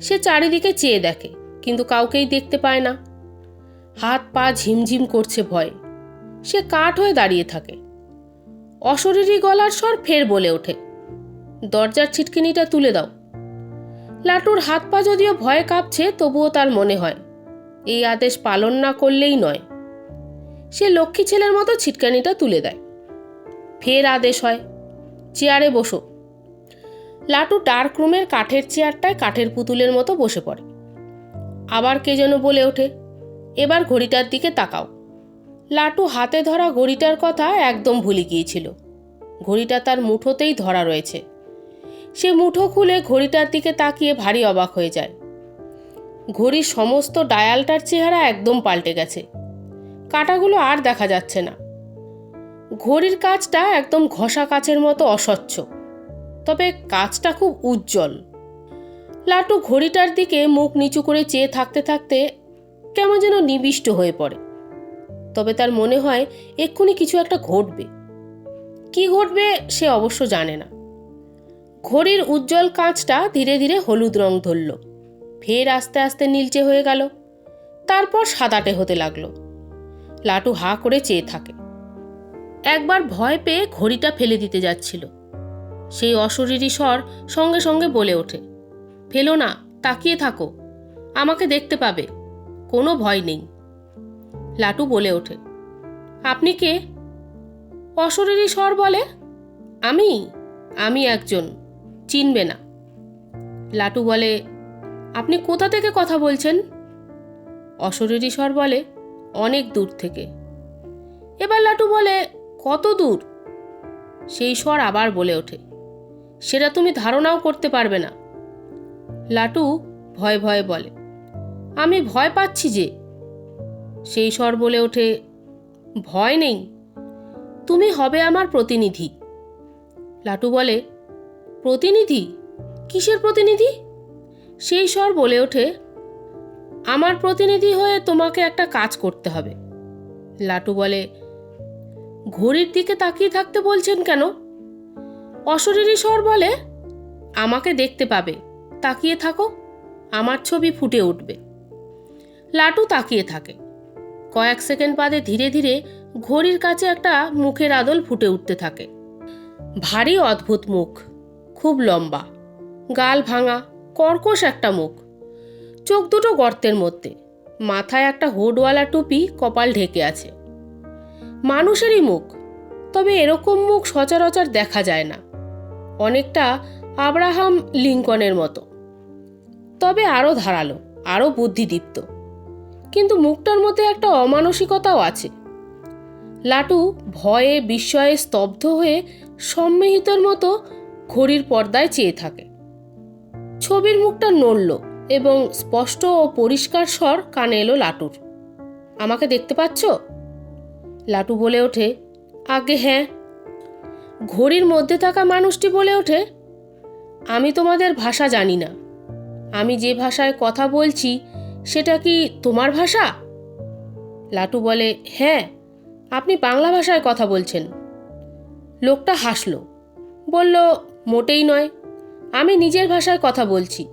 [SPEAKER 1] সে চারিদিকে চেয়ে দেখে, কিন্তু কাউকেই দেখতে পায় না। হাত পা ঝিমঝিম করছে ভয়ে। সে কাঠ হয়ে দাঁড়িয়ে থাকে। অশরীরী গলার স্বর ফের বলে ওঠে, দরজার ছিটকিনিটা তুলে দাও। লাটুর হাত পা যদিও ভয়ে কাঁপছে, তবুও তার মনে হয় এই আদেশ পালন না করলেই নয়। সে লক্ষ্মী ছেলের মতো ছিটকানিটা তুলে দেয়। ফের আদেশ হয়, চেয়ারে বসো। লাটু ডার্ক রুমের কাঠের চেয়ারটায় কাঠের পুতুলের মতো বসে পড়ে। আবার কে যেন বলে ওঠে, এবার ঘড়িটার দিকে তাকাও। লাটু হাতে ধরা ঘড়িটার কথা একদম ভুলে গিয়েছিল। ঘড়িটা তার মুঠোতেই ধরা রয়েছে। সে মুঠো খুলে ঘড়িটার দিকে তাকিয়ে ভারী অবাক হয়ে যায়। ঘড়ির সমস্ত ডায়ালটার চেহারা একদম পাল্টে গেছে। কাঁটাগুলো আর দেখা যাচ্ছে না। ঘড়ির কাচটা একদম ঘষা কাচের মতো অস্বচ্ছ, তবে কাচটা খুব উজ্জ্বল। লাটু ঘড়িটার দিকে মুখ নিচু করে চেয়ে থাকতে থাকতে কেমন যেন নিবিষ্ট হয়ে পড়ে। তবে তার মনে হয় এক্ষুনি কিছু একটা ঘটবে। কি ঘটবে সে অবশ্য জানে না। ঘড়ির উজ্জ্বল কাঁচটা ধীরে ধীরে হলুদ রং ধরল, ফের আস্তে আস্তে নীলচে হয়ে গেল, তারপর সাদাটে হতে লাগলো। লাটু হাঁ করে চেয়ে থাকে। একবার ভয় পেয়ে ঘড়িটা ফেলে দিতে যাচ্ছিল। সেই অশরীরী স্বর সঙ্গে সঙ্গে বলে ওঠে, ফেলো না, তাকিয়ে থাকো, আমাকে দেখতে পাবে, কোনো ভয় নেই। লাটু বলে ওঠে, আপনি কে? অশরীরী স্বর বলে, আমি একজন, চিনবে না। লাটু বলে, আপনি কোথা থেকে কথা বলছেন? অশরীরী স্বর বলে, অনেক দূর থেকে। এবার লাটু বলে, কত দূর? সেই স্বর আবার বলে ওঠে, সেটা তুমি ধারণাও করতে পারবে না। লাটু ভয়ে ভয়ে বলে, আমি ভয় পাচ্ছি যে। সেই স্বর বলে ওঠে, ভয় নেই, তুমি হবে আমার প্রতিনিধি। লাটু বলে, প্রতিনিধি? কিসের প্রতিনিধি? সেই স্বর বলে ওঠে, আমার প্রতিনিধি হয়ে তোমাকে একটা কাজ করতে হবে। লাটু বলে, ঘড়ির দিকে তাকিয়ে থাকতে বলছেন কেন? অশরীরী স্বর বলে, আমাকে দেখতে পাবে, তাকিয়ে থাকো, আমার ছবি ফুটে উঠবে। লাটু তাকিয়ে থাকে। কয়েক সেকেন্ড বাদে ধীরে ধীরে ঘড়ির কাছে একটা মুখের আদল ফুটে উঠতে থাকে। ভারী অদ্ভুত মুখ, খুব লম্বা, গাল ভাঙা, কর্কশ একটা মুখ, চোখ দুটো গর্তের মধ্যে, মাথায় একটা হুডওয়ালা টুপি কপাল ঢেকে আছে। মানুষেরই মুখ, তবে এরকম মুখ সচরাচর দেখা যায় না। অনেকটা আব্রাহাম লিঙ্কনের মতো, তবে আরও ধারালো, আরও বুদ্ধিদীপ্ত। কিন্তু মুখটার মধ্যে একটা অমানসিকতাও আছে। লাটু ভয়ে বিস্ময়ে স্তব্ধ হয়ে সম্মিহিতর মতো ঘড়ির পর্দায় চেয়ে থাকে। ছবির মুখটা নড়ল এবং স্পষ্ট ও পরিষ্কার স্বর কানে এলো লাটুর, আমাকে দেখতে পাচ্ছ? লাটু বলে ওঠে, আগে হ্যাঁ। ঘড়ির মধ্যে থাকা মানুষটি বলে ওঠে, আমি তোমাদের ভাষা জানি না, আমি যে ভাষায় কথা বলছি সেটা কি তোমার ভাষা? লাটু বলে, হ্যাঁ, আপনি বাংলা ভাষায় কথা বলছেন। লোকটা হাসল, বলল, মোটেই নয়, আমি নিজের ভাষায় কথা বলছি,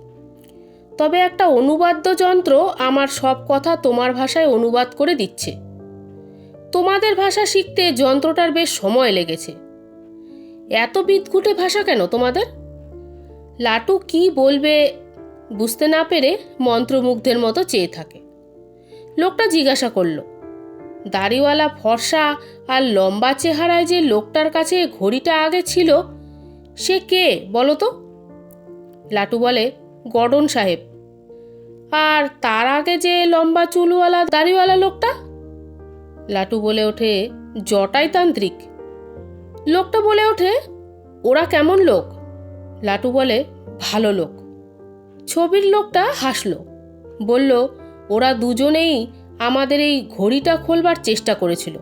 [SPEAKER 1] তবে একটা অনুবাদ্য যন্ত্র আমার সব কথা তোমার ভাষায় অনুবাদ করে দিচ্ছে। তোমাদের ভাষা শিখতে যন্ত্রটার বেশ সময় লেগেছে। এত বিদঘুটে ভাষা কেন তোমাদের? লাটু কি বলবে বুঝতে না পেরে মন্ত্রমুগ্ধের মতো চেয়ে থাকে। লোকটা জিজ্ঞাসা করল, দাড়িওয়ালা ফর্সা আর লম্বা চেহারায় যে লোকটার কাছে ঘড়িটা আগে ছিল সে কে বলো তো? লাটু বলে, গর্ডন সাহেব। আর তার আগে যে লম্বা চুলওয়ালা দাড়িওয়ালা লোকটা? লাটু বলে ওঠে, জটাই তান্ত্রিক। লোকটা বলে ওঠে, ওরা কেমন লোক? লাটু বলে, ভালো লোক। ছবির লোকটা হাসল, বলল, ওরা দুজনেই আমাদের এই ঘড়িটা খোলবার চেষ্টা করেছিল।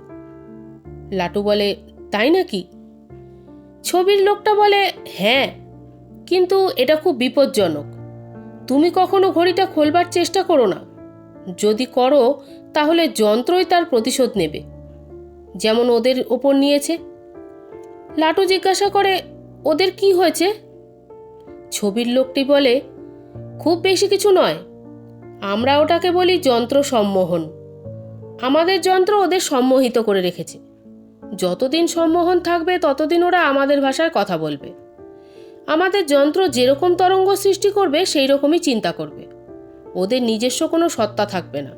[SPEAKER 1] লাটু বলে, তাই নাকি? ছবির লোকটা বলে, হ্যাঁ, কিন্তু এটা খুব বিপজ্জনক। তুমি কখনো ঘড়িটা খোলবার চেষ্টা করো না। যদি করো তাহলে যন্ত্রই তার প্রতিশোধ নেবে, যেমন ওদের ওপর নিয়েছে। লাটু জিজ্ঞাসা করে, ওদের কি হয়েছে? ছবির লোকটি বলে, খুব বেশি কিছু নয়, আমরা ওটাকে বলি যন্ত্র সম্মোহন। আমাদের যন্ত্র ওদের সম্মোহিত করে রেখেছে। যতদিন সম্মোহন থাকবে ততদিন ওরা আমাদের ভাষায় কথা বলবে। আমাদের যন্ত্র যেরকম তরঙ্গ সৃষ্টি করবে সেই রকমই চিন্তা করবে, ওদের নিজস্ব কোনো সত্তা থাকবে না।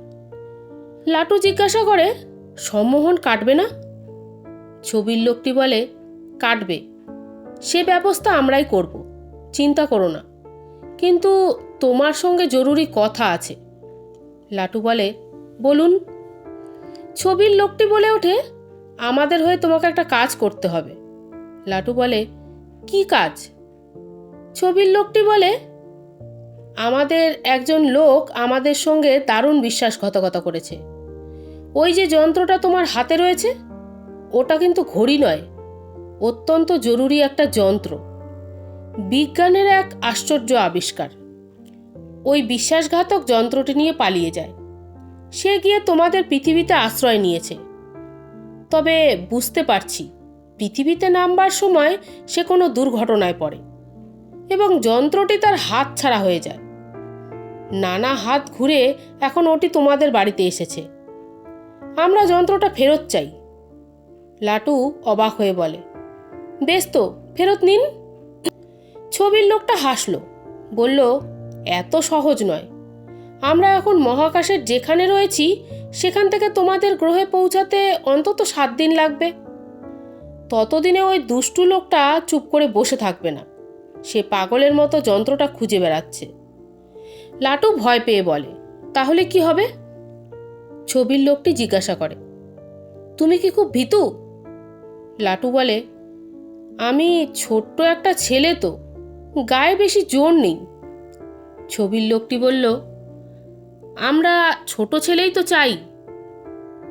[SPEAKER 1] লাটু জিজ্ঞাসা করে, সম্মোহন কাটবে না? ছবির লোকটি বলে, কাটবে সে ব্যবস্থা আমরাই করব, চিন্তা করো না। কিন্তু তোমার সঙ্গে জরুরি কথা আছে। লাটু বলে, বলুন। ছবির লোকটি বলে ওঠে, আমাদের হয়ে তোমাকে একটা কাজ করতে হবে। লাটু বলে, কি কাজ? ছবির লোকটি বলে, আমাদের একজন লোক আমাদের সঙ্গে দারুণ বিশ্বাসঘাতকতা করেছে। ওই যে যন্ত্রটা তোমার হাতে রয়েছে, ওটা কিন্তু ঘড়ি নয়, অত্যন্ত জরুরি একটা যন্ত্র, বিজ্ঞানের এক আশ্চর্য আবিষ্কার। ওই বিশ্বাসঘাতক যন্ত্রটি নিয়ে পালিয়ে যায়। সে গিয়ে তোমাদের পৃথিবীতে আশ্রয় নিয়েছে। তবে বুঝতে পারছি পৃথিবীতে নামবার সময় সে কোনো দুর্ঘটনায় পড়ে এবং যন্ত্রটি তার হাত ছাড়া হয়ে যায়। নানা হাত ঘুরে এখন ওটি তোমাদের বাড়িতে এসেছে। আমরা যন্ত্রটা ফেরত চাই। লাটু অবাক হয়ে বলে, বেশ তো, ফেরত নিন। ছবির লোকটা হাসল, বলল, এত সহজ নয়। আমরা এখন মহাকাশের যেখানে রয়েছি সেখান থেকে তোমাদের গ্রহে পৌঁছাতে অন্তত 7 দিন লাগবে। ততদিনে ওই দুষ্টু লোকটা চুপ করে বসে থাকবে না, সে পাগলের মতো যন্ত্রটা খুঁজে বেড়াচ্ছে। লাটু ভয় পেয়ে বলে, তাহলে কি হবে? ছবির লোকটি জিজ্ঞাসা করে, তুমি কি খুব ভীতু? লাটু বলে, আমি ছোট্ট একটা ছেলে তো, গায়ে বেশি জোর নেই। ছবির লোকটি বলল, আমরা ছোট ছেলেই তো চাই।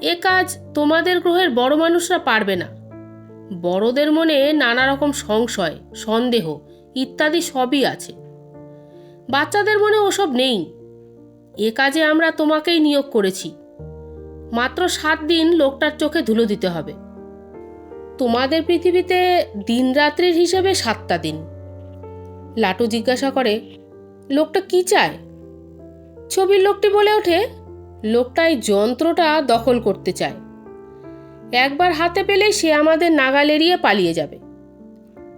[SPEAKER 1] এ কাজ তোমাদের গ্রহের বড় মানুষরা পারবে না। বড়দের মনে নানা রকম সংশয়, সন্দেহ ইত্যাদি সবই আছে। বাচ্চাদের মনে ওসব নেই। এ কাজে আমরা তোমাকেই নিয়োগ করেছি। মাত্র 7 দিন লোকটার চোখে ধুলো দিতে হবে। তোমাদের পৃথিবীতে দিন রাত্রির হিসেবে 7টা দিন। লাটু জিজ্ঞাসা করে, লোকটা কি চায়? ছবির লোকটি বলে ওঠে, লোকটা এই যন্ত্রটা দখল করতে চায়। একবার হাতে পেলেই সে আমাদের নাগাল এড়িয়ে পালিয়ে যাবে।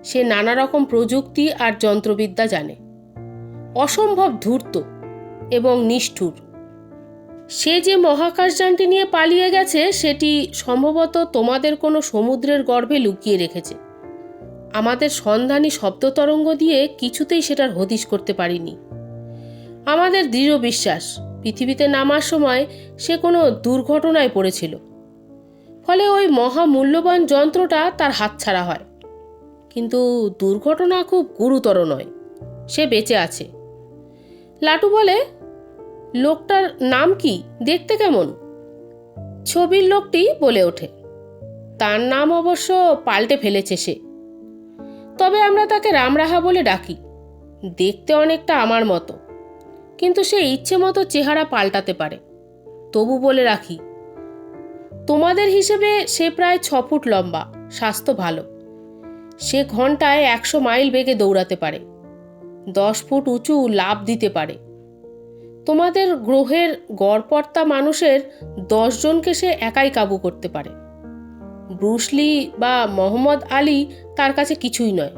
[SPEAKER 1] সে নানা রকম প্রযুক্তি আর যন্ত্রবিদ্যা জানে, অসম্ভব ধূর্ত এবং নিষ্ঠুর। সে যে মহাকাশযানটি নিয়ে পালিয়ে গেছে সেটি সম্ভবত তোমাদের কোনো সমুদ্রের গর্ভে লুকিয়ে রেখেছে। আমাদের সন্ধানী শব্দতরঙ্গ দিয়ে কিছুতেই সেটার হদিশ করতে পারিনি। আমাদের দৃঢ় বিশ্বাস পৃথিবীতে নামার সময় সে কোনো দুর্ঘটনায় পড়েছিল, ফলে ওই মহামূল্যবান যন্ত্রটা তার হাতছাড়া হয়। কিন্তু দুর্ঘটনা খুব গুরুতর নয়, সে বেঁচে আছে। লাটু বলে, লোকটার নাম কি, দেখতে কেমন? ছবির লোকটি বলে ওঠে, তার নাম অবশ্য পাল্টে ফেলেছে সে, তবে আমরা তাকে রামরাহা বলে ডাকি। দেখতে অনেকটা আমার মতো, কিন্তু সে ইচ্ছে মতো চেহারা পাল্টাতে পারে। তবু বলে রাখি, তোমাদের হিসেবে সে প্রায় 6 ফুট লম্বা, স্বাস্থ্য ভালো। সে ঘন্টায় 100 মাইল বেগে দৌড়াতে পারে, 10 ফুট উঁচু লাফ দিতে পারে। তোমাদের গ্রহের গড়পড়তা মানুষের 10 জনকে সে একাই কাবু করতে পারে। ব্রুসলি বা মোহাম্মদ আলী তার কাছে কিছুই নয়,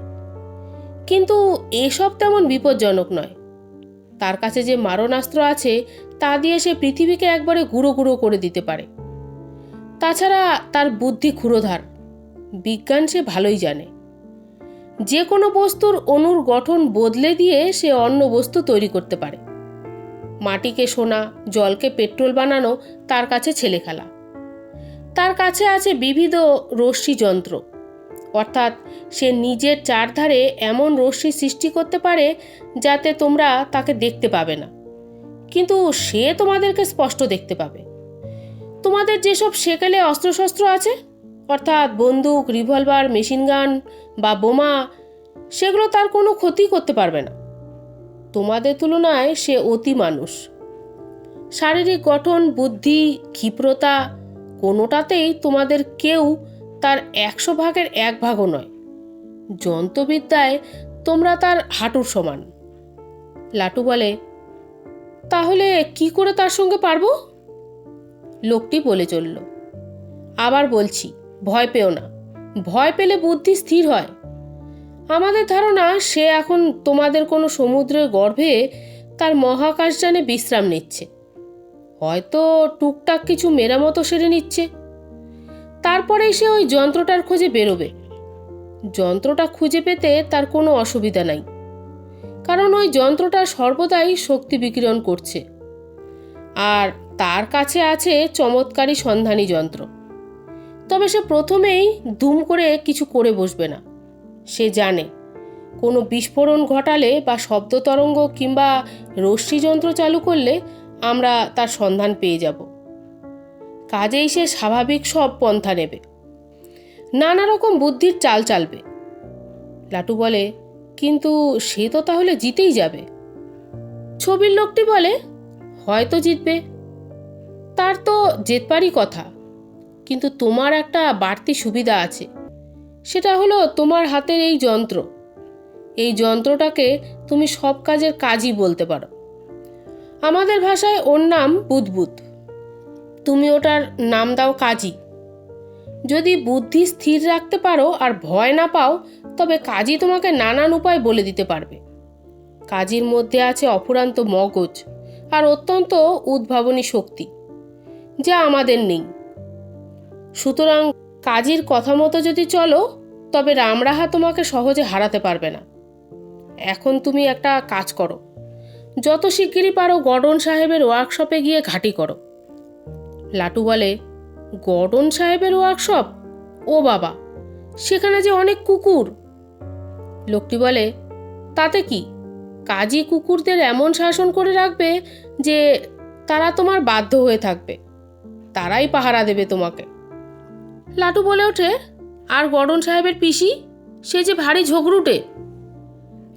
[SPEAKER 1] কিন্তু এসব তেমন বিপজ্জনক নয়। তার কাছে যে মারণাস্ত্র আছে তা দিয়ে সে পৃথিবীকে একবারে গুঁড়ো গুঁড়ো করে দিতে পারে। তাছাড়া তার বুদ্ধি ক্ষুরোধার, বিজ্ঞান সে ভালোই জানে। যে কোনো বস্তুর অণুর গঠন বদলে দিয়ে সে অন্য বস্তু তৈরি করতে পারে। মাটিকে সোনা, জলকে পেট্রোল বানানো তার কাছে ছেলেখেলা। তার কাছে আছে বিবিধ রশ্মি যন্ত্র, অর্থাৎ সে নিজের চারধারে এমন রশ্মি সৃষ্টি করতে পারে যাতে তোমরা তাকে দেখতে পাবে না, কিন্তু সে তোমাদেরকে স্পষ্ট দেখতে পাবে। তোমাদের যেসব সেকেলে অস্ত্রশস্ত্র আছে, অর্থাৎ বন্দুক, রিভলভার, মেশিনগান বা বোমা, সেগুলো তার কোনো ক্ষতি করতে পারবে না। তোমাদের তুলনায় সে অতি মানুষ। শারীরিক গঠন, বুদ্ধি, ক্ষিপ্রতা কোনোটাতেই তোমাদের কেউ তার 100 ভাগের 1 ভাগও নয়। যন্ত্রবিদ্যায় তোমরা তার হাঁটুর সমান। লাটু বলে, তাহলে কি করে তার সঙ্গে পারবো? লোকটি বলে চলল, আবার বলছি, ভয় পেও না। ভয় পেলে বুদ্ধি স্থির হয়। আমাদের ধারণা সে এখন তোমাদের কোনো সমুদ্রের গর্ভে তার মহাকাশযানে বিশ্রাম নিচ্ছে, হয়তো টুকটাক কিছু মেরামতো সেরে নিচ্ছে। তারপরেই সে ওই যন্ত্রটার খোঁজে বেরোবে। যন্ত্রটা খুঁজে পেতে তার কোনো অসুবিধা নাই, কারণ ওই যন্ত্রটা সর্বদাই শক্তি বিকিরণ করছে। আর তার কাছে আছে চমৎকারী সন্ধানী যন্ত্র। তবে সে প্রথমেই দুম করে কিছু করে বসবে না। সে জানে কোনো বিস্ফোরণ ঘটালে বা শব্দ তরঙ্গ কিংবা রশ্মি যন্ত্র চালু করলে আমরা তার সন্ধান পেয়ে যাব। কাজেই সে স্বাভাবিক সব পন্থা নেবে, নানা রকম বুদ্ধির চাল চালবে। লাটু বলে, কিন্তু সে তো তাহলে জিতেই যাবে। ছবির লোকটি বলে, হয়তো জিতবে, তার তো জেতবারই কথা। কিন্তু তোমার একটা বাড়তি সুবিধা আছে, সেটা হলো তোমার হাতের এই যন্ত্র। এই যন্ত্রটাকে তুমি সব কাজের কাজই বলতে পারো। আমাদের ভাষায় ওর নাম বুদবুদ। তুমি ওটার নাম দাও কাজী। যদি বুদ্ধি স্থির রাখতে পারো আর ভয় না পাও, তবে কাজী তোমাকে নানান উপায় বলে দিতে পারবে। কাজীর মধ্যে আছে অফুরান্ত মগজ আর অত্যন্ত উদ্ভাবনী শক্তি, যা আমাদের নেই। সুতরাং কাজীর কথা মতো যদি চলো, তবে রামরাহা তোমাকে সহজে হারাতে পারবে না। এখন তুমি একটা কাজ করো, যত শিগগিরই পারো গর্ডন সাহেবের ওয়ার্কশপে গিয়ে ঘাঁটি করো। লাটু বলে, গর্ডন সাহেবের ওয়ার্কশপ? ও বাবা, সেখানে যে অনেক কুকুর। লোকটি বলে, তাতে কি? কাজী কুকুরদের এমন শাসন করে রাখবে যে তারা তোমার বাধ্য হয়ে থাকবে। তারাই পাহারা দেবে তোমাকে। লাটু বলে ওঠে, আর গর্ডন সাহেবের পিসি, সে যে ভারী ঝগড়ুটে।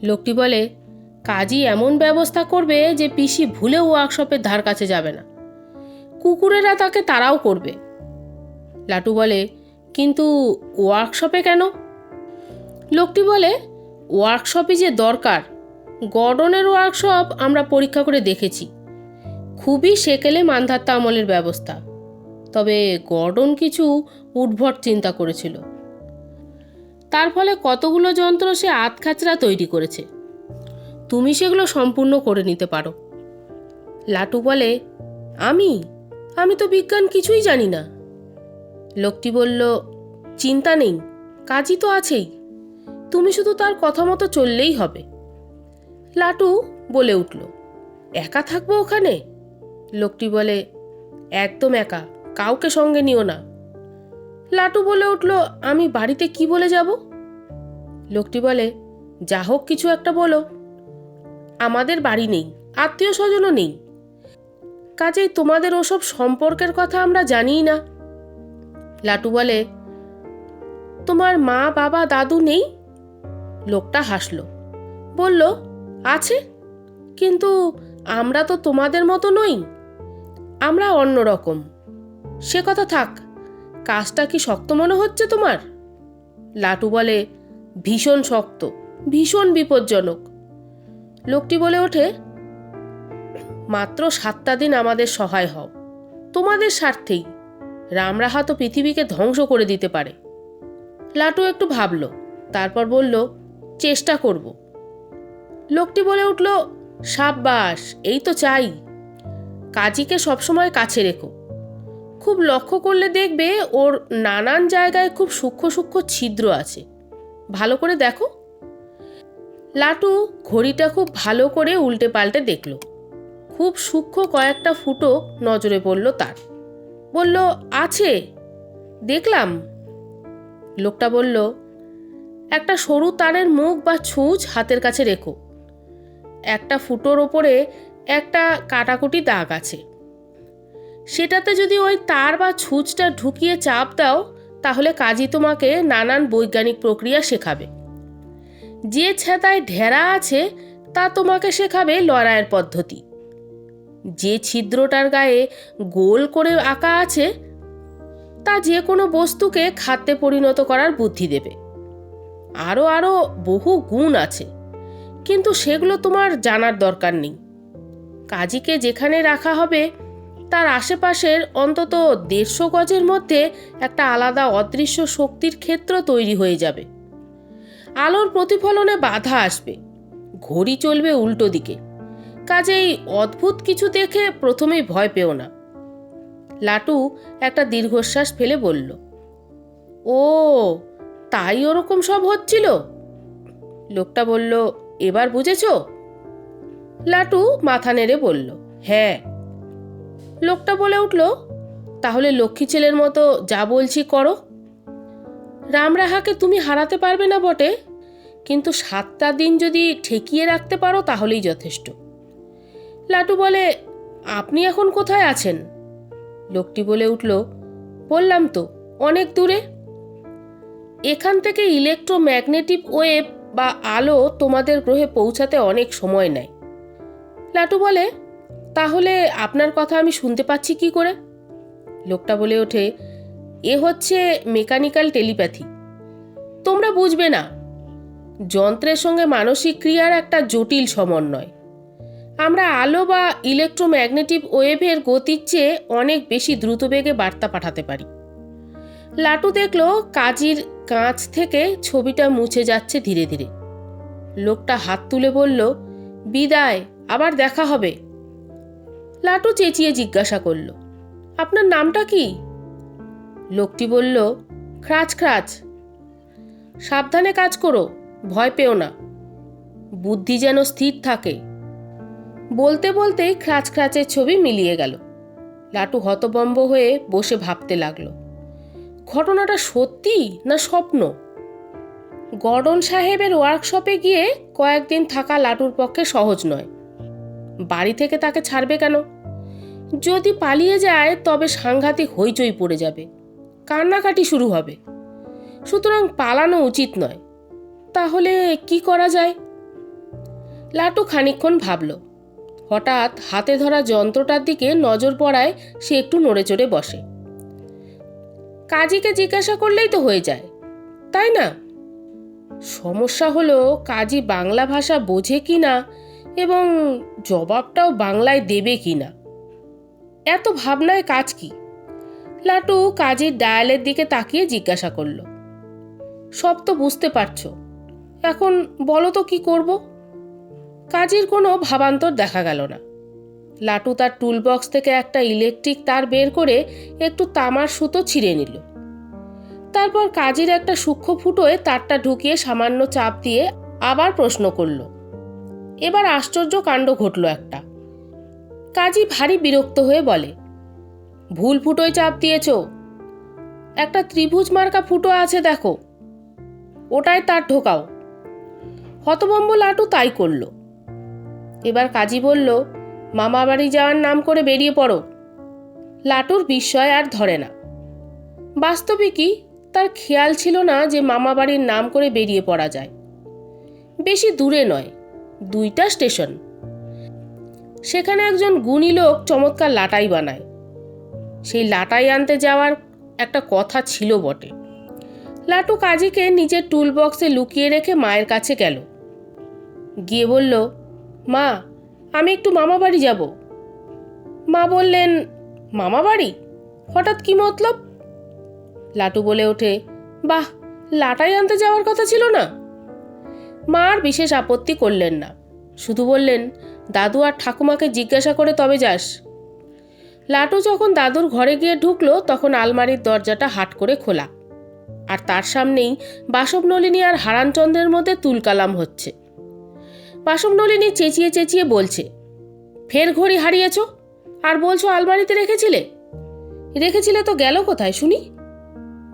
[SPEAKER 1] লোকটি বলে, কাজী এমন ব্যবস্থা করবে যে পিসি ভুলেও ওয়ার্কশপের ধার কাছে যাবে না। কুকুরেরা তাকে তাড়াও করবে। লাটু বলে, কিন্তু ওয়ার্কশপে কেন? লোকটি বলে, ওয়ার্কশপই যে দরকার। গর্ডনের ওয়ার্কশপ আমরা পরীক্ষা করে দেখেছি, খুবই সেকেলে মান্ধাত্তা আমলের ব্যবস্থা। তবে গর্ডন কিছু উদ্ভট চিন্তা করেছিল, তার ফলে কতগুলো যন্ত্র সে আধখাচরা তৈরি করেছে। তুমি সেগুলো সম্পূর্ণ করে নিতে পারো। লাটু বলে, আমি তো বিজ্ঞান কিছুই জানি না। লোকটি বলল, চিন্তা নেই, কাজই তো আছেই, তুমি শুধু তার কথা মতো চললেই হবে। লাটু বলে উঠল, একা থাকবো ওখানে? লোকটি বলে, একদম একা, কাউকে সঙ্গে নিও না। লাটু বলে উঠল, আমি বাড়িতে কি বলে যাব? লোকটি বলে, যা হোক কিছু একটা বলো। আমাদের বাড়ি নেই, আত্মীয় স্বজনও নেই, কাজেই তোমাদের ওসব সম্পর্কের কথা আমরা জানিই না। লাটু বলে, তোমার মা বাবা দাদু নেই? লোকটা হাসল, বলল, আছে, কিন্তু আমরা তো তোমাদের মতো নই, আমরা অন্যরকম। সে কথা থাক, কাজটা কি শক্ত মনে হচ্ছে তোমার? লাটু বলে, ভীষণ শক্ত, ভীষণ বিপজ্জনক। লোকটি বলে ওঠে, মাত্র 7টা দিন আমাদের সহায় হও, তোমাদের স্বার্থেই। রামরাহা তো পৃথিবীকে ধ্বংস করে দিতে পারে। লাটু একটু ভাবল, তারপর বলল, চেষ্টা করব। লোকটি বলে উঠল, সাব্বাস, এই তো চাই। কাজীকে সবসময় কাছে রেখো। খুব লক্ষ্য করলে দেখবে ওর নানান জায়গায় খুব সূক্ষ্ম সূক্ষ্ম ছিদ্র আছে, ভালো করে দেখো। লাটু ঘড়িটা খুব ভালো করে উল্টে পাল্টে দেখল। খুব সূক্ষ্ম কয়েকটা ফুটো নজরে পড়ল তার। বলল, আছে, দেখলাম। লোকটা বলল, একটা সরু তারের মুখ বা ছুঁচ হাতের কাছে রেখো। একটা ফুটোর ওপরে একটা কাটাকুটি দাগ আছে, সেটাতে যদি ওই তার বা ছুঁচটা ঢুকিয়ে চাপ দাও, তাহলে কাজী তোমাকে নানান বৈজ্ঞানিক প্রক্রিয়া শেখাবে। যে ছেদায় ঢেরা আছে তা তোমাকে শেখাবে লড়াইয়ের পদ্ধতি। যে ছিদ্রটার গায়ে গোল করে আঁকা আছে তা যে কোনো বস্তুকে খাদ্যে পরিণত করার বুদ্ধি দেবে। আরও আরও বহু গুণ আছে, কিন্তু সেগুলো তোমার জানার দরকার নেই। কাজীকে যেখানে রাখা হবে তার আশেপাশের অন্তত 150 গজের মধ্যে একটা আলাদা অদৃশ্য শক্তির ক্ষেত্র তৈরি হয়ে যাবে। আলোর প্রতিফলনে বাধা আসবে, ঘড়ি চলবে উল্টো দিকে। কাজেই অদ্ভুত কিছু দেখে প্রথমেই ভয় পেও না। লাটু একটা দীর্ঘশ্বাস ফেলে বলল, ও, তাই ওরকম সব হচ্ছিল? লোকটা বলল, এবার বুঝেছ? লাটু মাথা নেড়ে বলল, হ্যাঁ। লোকটা বলে উঠল, তাহলে লক্ষ্মী ছেলের মতো যা বলছি করো। রামরাহাকে তুমি হারাতে পারবে না বটে, কিন্তু 7টা দিন যদি ঠেকিয়ে রাখতে পারো তাহলেই যথেষ্ট। লাটু বলে, আপনি এখন কোথায় আছেন? লোকটি বলে উঠল, বললাম তো, অনেক দূরে। এখান থেকে ইলেকট্রোম্যাগনেটিক ওয়েভ বা আলো তোমাদের গ্রহে পৌঁছাতে অনেক সময় নেয়। লাটু বলে, তাহলে আপনার কথা আমি শুনতে পাচ্ছি কি করে? লোকটা বলে ওঠে, এ হচ্ছে মেকানিক্যাল টেলিপ্যাথি। তোমরা বুঝবে না, যন্ত্রের সঙ্গে মানসিক ক্রিয়ার একটা জটিল সমন্বয়। আমরা আলো বা ইলেকট্রোম্যাগনেটিক ওয়েভের গতির চেয়ে অনেক বেশি দ্রুত বেগে বার্তা পাঠাতে পারি। লাটু দেখল কাজির কাঁচ থেকে ছবিটা মুছে যাচ্ছে ধীরে ধীরে। লোকটা হাত তুলে বলল, বিদায়, আবার দেখা হবে। লাটু চেঁচিয়ে জিজ্ঞাসা করল, আপনার নামটা কি? লোকটি বলল, খ্রাচ খ্রাচ। সাবধানে কাজ করো, ভয় পেও না, বুদ্ধি যেন স্থির থাকে। বলতে বলতেই খ্রাচ খ্রাচের ছবি মিলিয়ে গেল। লাটু হতভম্ব হয়ে বসে ভাবতে লাগলো, ঘটনাটা সত্যি না স্বপ্ন? গর্ডন সাহেবের ওয়ার্কশপে গিয়ে কয়েকদিন থাকা লাটুর পক্ষে সহজ নয়। বাড়ি থেকে তাকে ছাড়বে কেন? যদি পালিয়ে যায় তবে সাংঘাতিক হইচই পড়ে যাবে, কান্নাকাটি শুরু হবে। সুতরাং পালানো উচিত নয়। তাহলে কি করা যায়? লাটু খানিকক্ষণ ভাবল। হঠাৎ হাতে ধরা যন্ত্রটার দিকে নজর পড়ায় সে একটু নড়েচড়ে বসে। কাজীকে জিজ্ঞাসা করলেই তো হয়ে যায়, তাই না? সমস্যা হলো কাজী বাংলা ভাষা বোঝে কি না এবং জবাবটাও বাংলায় দেবে কি না। এত ভাবনায় কাজ কি? লাটু কাজীর ডায়ালের দিকে তাকিয়ে জিজ্ঞাসা করল, সব তো বুঝতে পারছো, এখন বলো তো কি করব? কাজীর কোনো ভাবান্তর দেখা গেল না। লাটু তার টুলবক্স থেকে একটা ইলেকট্রিক তার বের করে একটু তামার সুতো ছিঁড়ে নিল। তারপর কাজীর একটা সূক্ষ্ম ফুটোয় তারটা ঢুকিয়ে সামান্য চাপ দিয়ে আবার প্রশ্ন করল। এবার আশ্চর্য কাণ্ড ঘটল একটা। কাজী ভারী বিরক্ত হয়ে বলে, ভুল ফুটোয় চাপ দিয়েছ। একটা ত্রিভুজ মার্কা ফুটো আছে দেখো, ওটায় তার ঢোকাও। হতভম্ব লাটু তাই করল। এবার কাজী বলল, মামা বাড়ি যাওয়ার নাম করে বেরিয়ে পড়ো। লাটুর বিস্ময় আর ধরে না। বাস্তবিকই তার খেয়াল ছিল না যে মামা বাড়ির নাম করে বেরিয়ে পড়া যায়। বেশি দূরে নয়, 2টা স্টেশন। সেখানে একজন গুণী লোক চমৎকার লাটাই বানায়। সেই লাটাই আনতে যাওয়ার একটা কথা ছিল বটে। লাটু কাজীকে নিজের টুলবক্সে লুকিয়ে রেখে মায়ের কাছে গেল। গিয়ে বলল, মা, আমি একটু মামা বাড়ি যাব। মা বললেন, মামা বাড়ি? হঠাৎ কি মতলব? লাটু বলে ওঠে, বাহ, লাটাই আনতে যাওয়ার কথা ছিল না? মা আর বিশেষ আপত্তি করলেন না, শুধু বললেন, দাদু আর ঠাকুমাকে জিজ্ঞাসা করে তবে যাস। লাটু যখন দাদুর ঘরে গিয়ে ঢুকলো তখন আলমারির দরজাটা হাট করে খোলা, আর তার সামনেই বাসবনলিনী আর হারানচন্দ্রের মধ্যে তুলকালাম হচ্ছে। বাসবনলিনী চেঁচিয়ে চেঁচিয়ে বলছে, ফের ঘড়ি হারিয়েছ আর বলছো আলমারিতে রেখেছিলে? রেখেছিলে তো গেল কোথায় শুনি?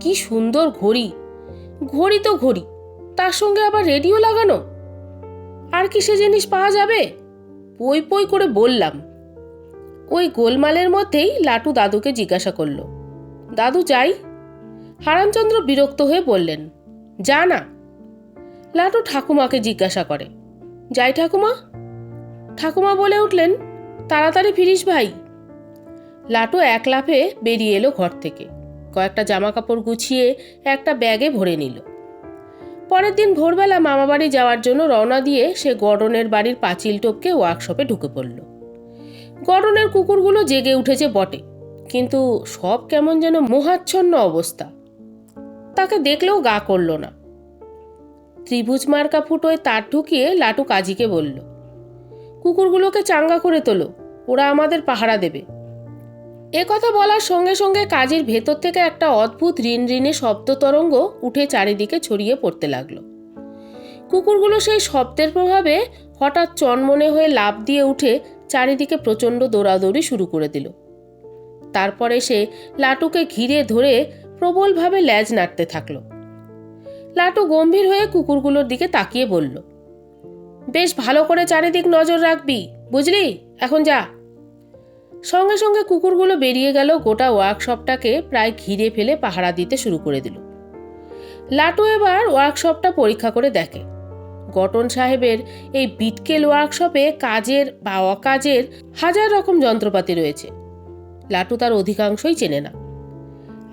[SPEAKER 1] কি সুন্দর ঘড়ি! ঘড়ি তো ঘড়ি, তার সঙ্গে আবার রেডিও লাগানো। আর কি সে জিনিস পাওয়া যাবে? পই পই করে বললাম। ওই গোলমালের মধ্যেই লাটু দাদুকে জিজ্ঞাসা করল, দাদু যাই? হারানচন্দ্র বিরক্ত হয়ে বললেন, যা না। লাটু ঠাকুমাকে জিজ্ঞাসা করে, যাই ঠাকুমা? ঠাকুমা বলে উঠলেন, তাড়াতাড়ি ফিরিস ভাই। লাটু এক লাফে বেরিয়ে এলো ঘর থেকে, কয়েকটা জামা কাপড় গুছিয়ে একটা ব্যাগে ভরে নিল। পরের দিন ভোরবেলা মামাবাড়ি যাওয়ার জন্য রওনা দিয়ে সে গর্ডনের বাড়ির পাঁচিল টপকে ওয়ার্কশপে ঢুকে পড়ল। গর্ডনের কুকুরগুলো জেগে উঠেছে বটে, কিন্তু সব কেমন যেন মোহাচ্ছন্ন অবস্থা। তাকে দেখলেও গা করল না। ত্রিভুজ মার্কা ফুটোয় তার ঢুকিয়ে লাটু কাজীকে বলল, কুকুরগুলোকে চাঙ্গা করে তোলো, ওরা আমাদের পাহারা দেবে। কথা বলার সঙ্গে সঙ্গে কাজীর ভেতর থেকে একটা অদ্ভুত রিনরিনে শব্দ তরঙ্গ উঠে চারিদিকে ছড়িয়ে পড়তে লাগলো। কুকুরগুলো সেই শব্দের প্রভাবে হঠাৎ চনমনে হয়ে লাফ দিয়ে উঠে চারিদিকে প্রচণ্ড দৌড়াদৌড়ি শুরু করে দিল। তারপরে সে লাটুকে ঘিরে ধরে প্রবলভাবে ল্যাজ নাড়তে থাকলো। লাটু গম্ভীর হয়ে কুকুরগুলোর দিকে তাকিয়ে বলল, বেশ ভালো করে চারিদিক নজর রাখবি, বুঝলি? এখন যা। সঙ্গে সঙ্গে কুকুরগুলো বেরিয়ে গেল, গোটা ওয়ার্কশপটাকে প্রায় ঘিরে ফেলে পাহারা দিতে শুরু করে দিল। লাটু এবার ওয়ার্কশপটা পরীক্ষা করে দেখে। গটন সাহেবের এই বিটকেল ওয়ার্কশপে কাজের বা অকাজের হাজার রকম যন্ত্রপাতি রয়েছে। লাটু তার অধিকাংশই চেনে না।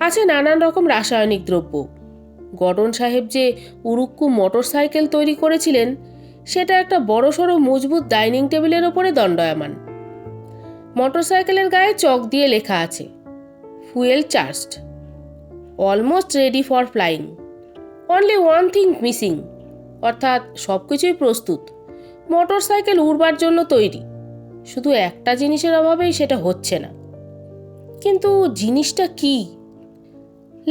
[SPEAKER 1] আছে নানান রকম রাসায়নিক দ্রব্য। গটন সাহেব যে উরুক্কু মোটর সাইকেল তৈরি করেছিলেন, সেটা একটা বড়সড় মজবুত ডাইনিং টেবিলের ওপরে দণ্ডায়মান। মোটর সাইকেলের গায়ে চক দিয়ে লেখা আছে, fuel charged, almost ready for flying, only one thing missing, অর্থাৎ সব কিছুই প্রস্তুত, মোটর সাইকেল উড়বার জন্য তৈরি, শুধু একটা জিনিসের অভাবেই সেটা হচ্ছে না। কিন্তু জিনিসটা কি?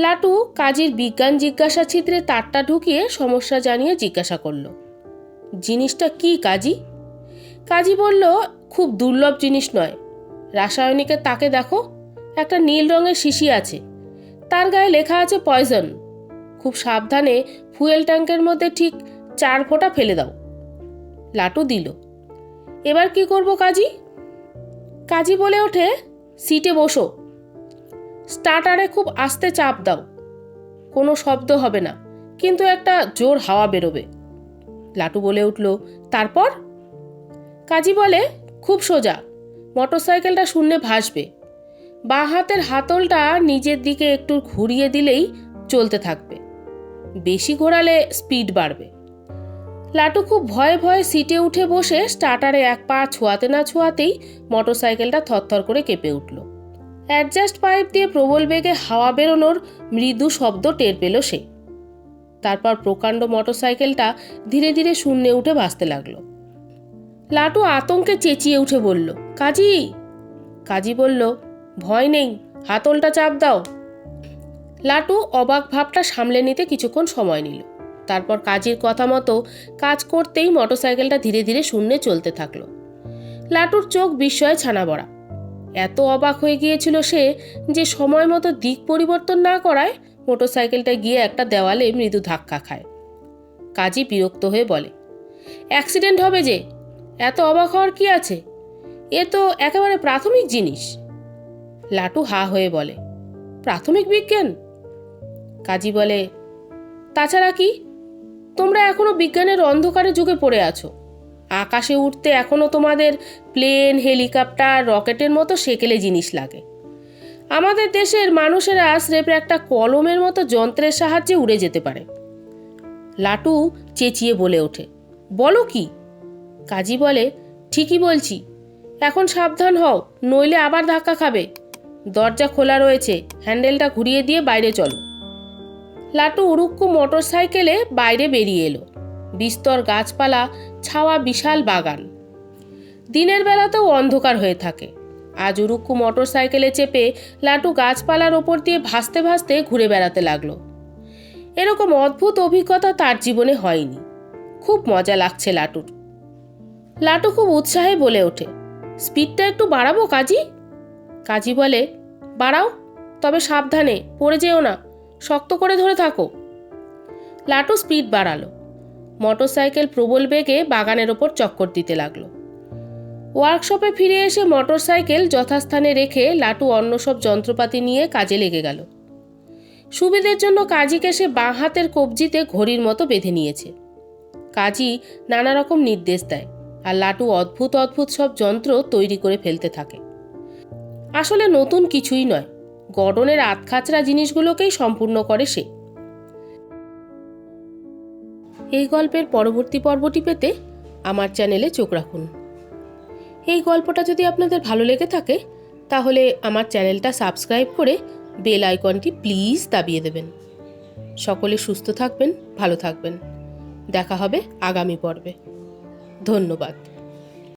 [SPEAKER 1] লাটু কাজীর বিজ্ঞান জিজ্ঞাসা ছিদ্রে তারটা ঢুকিয়ে সমস্যা জানিয়ে জিজ্ঞাসা করল, জিনিসটা কি কাজী? কাজী বলল, খুব দুর্লভ জিনিস নয়। রাসায়নিকের তাকে দেখো, একটা নীল রঙের শিশি আছে, তার গায়ে লেখা আছে পয়জন। খুব সাবধানে ফুয়েল ট্যাঙ্কের মধ্যে ঠিক 4 ফোঁটা ফেলে দাও। লাটু দিল। এবার কি করব কাজী? কাজী বলে ওঠে, সিটে বসো, স্টার্টারে খুব আস্তে চাপ দাও, কোনো শব্দ হবে না, কিন্তু একটা জোর হাওয়া বেরোবে। লাটু বলে উঠল, তারপর? কাজী বলে, খুব সোজা, মোটরসাইকেলটা শূন্যে ভাসবে, বাঁ হাতের হাতলটা নিজের দিকে একটু ঘুরিয়ে দিলেই চলতে থাকবে, বেশি ঘোরালে স্পিড বাড়বে। লাটু খুব ভয়ে ভয়ে সিটে উঠে বসে স্টার্টারে এক পা ছোঁয়াতে না ছোঁয়াতেই মোটরসাইকেলটা থরথর করে কেঁপে উঠল। অ্যাডজাস্ট পাইপ দিয়ে প্রবল বেগে হাওয়া বেরোনোর মৃদু শব্দ টের পেল সে। তারপর প্রকাণ্ড মোটরসাইকেলটা ধীরে ধীরে শূন্যে উঠে ভাসতে লাগলো। লাটু আতঙ্কে চেঁচিয়ে উঠে বলল, কাজী! কাজী বলল, ভয় নেই, হাতলটা চাপ দাও। লাটু অবাক ভাবটা সামলে নিতে কিছুক্ষণ সময় নিল। তারপর কাজীর কথা মতো কাজ করতেই মোটরসাইকেলটা ধীরে ধীরে শূন্যে চলতে থাকলো। লাটুর চোখ বিস্ময়ে ছানা বড়া। এত অবাক হয়ে গিয়েছিল সে যে সময় মতো দিক পরিবর্তন না করায় মোটরসাইকেলটা গিয়ে একটা দেওয়ালে মৃদু ধাক্কা খায়। কাজী বিরক্ত হয়ে বলে, অ্যাক্সিডেন্ট হবে যে, এত অবাক হওয়ার কি আছে? এ তো একেবারে প্রাথমিক জিনিস। লাটু হা হয়ে বলে, প্রাথমিক বিজ্ঞান? কাজী বলে, তাছাড়া কি? তোমরা এখনো বিজ্ঞানের অন্ধকারে যুগে পড়ে আছো। আকাশে উঠতে এখনো তোমাদের প্লেন, হেলিকপ্টার, রকেটের মতো সেকেলে জিনিস লাগে। আমাদের দেশের মানুষেরা স্রেফ একটা কলমের মতো যন্ত্রের সাহায্যে উড়ে যেতে পারে। লাটু চেঁচিয়ে বলে ওঠে, বলো কি? কাজী বলে, ঠিকই বলছি, এখন সাবধান হও, নইলে আবার ধাক্কা খাবে। দরজা খোলা রয়েছে, হ্যান্ডেলটা ঘুরিয়ে দিয়ে বাইরে চলো। লাটু উরুক্কু মোটর সাইকেলে বাইরে বেরিয়ে এলো। বিস্তর গাছপালা ছাওয়া বিশাল বাগান। দিনের বেলাতেও অন্ধকার হয়ে থাকে। আজ উরুক্কু মোটর সাইকেলে চেপে লাটু গাছপালার ওপর দিয়ে ভাসতে ভাসতে ঘুরে বেড়াতে লাগলো। এরকম অদ্ভুত অভিজ্ঞতা তার জীবনে হয়নি। খুব মজা লাগছে লাটুর। লাটু খুব উৎসাহে বলে ওঠে, স্পিডটা একটু বাড়াবো কাজী? কাজী বলে, বাড়াও, তবে সাবধানে, পড়ে যেও না, শক্ত করে ধরে থাকো। লাটু স্পিড বাড়ালো। মোটরসাইকেল প্রবল বেগে বাগানের ওপর চক্কর দিতে লাগলো। ওয়ার্কশপে ফিরে এসে মোটরসাইকেল যথাস্থানে রেখে লাটু অন্য সব যন্ত্রপাতি নিয়ে কাজে লেগে গেল। সুবিধের জন্য কাজীকে সে বাঁ হাতের কবজিতে ঘড়ির মতো বেঁধে নিয়েছে। কাজী নানা রকম নির্দেশ দেয়, আর লাটু অদ্ভুত অদ্ভুত সব যন্ত্র তৈরি করে ফেলতে থাকে। আসলে নতুন কিছুই নয়, গর্ডনের আধখাচরা জিনিসগুলোকেই সম্পূর্ণ করে সে। এই গল্পের পরবর্তী পর্বটি পেতে আমার চ্যানেলে চোখ রাখুন। এই গল্পটা যদি আপনাদের ভালো লেগে থাকে তাহলে আমার চ্যানেলটা সাবস্ক্রাইব করে বেল আইকনটি প্লিজ দাবিয়ে দেবেন। সকলে সুস্থ থাকবেন, ভালো থাকবেন। দেখা হবে আগামী পর্বে। ধন্যবাদ।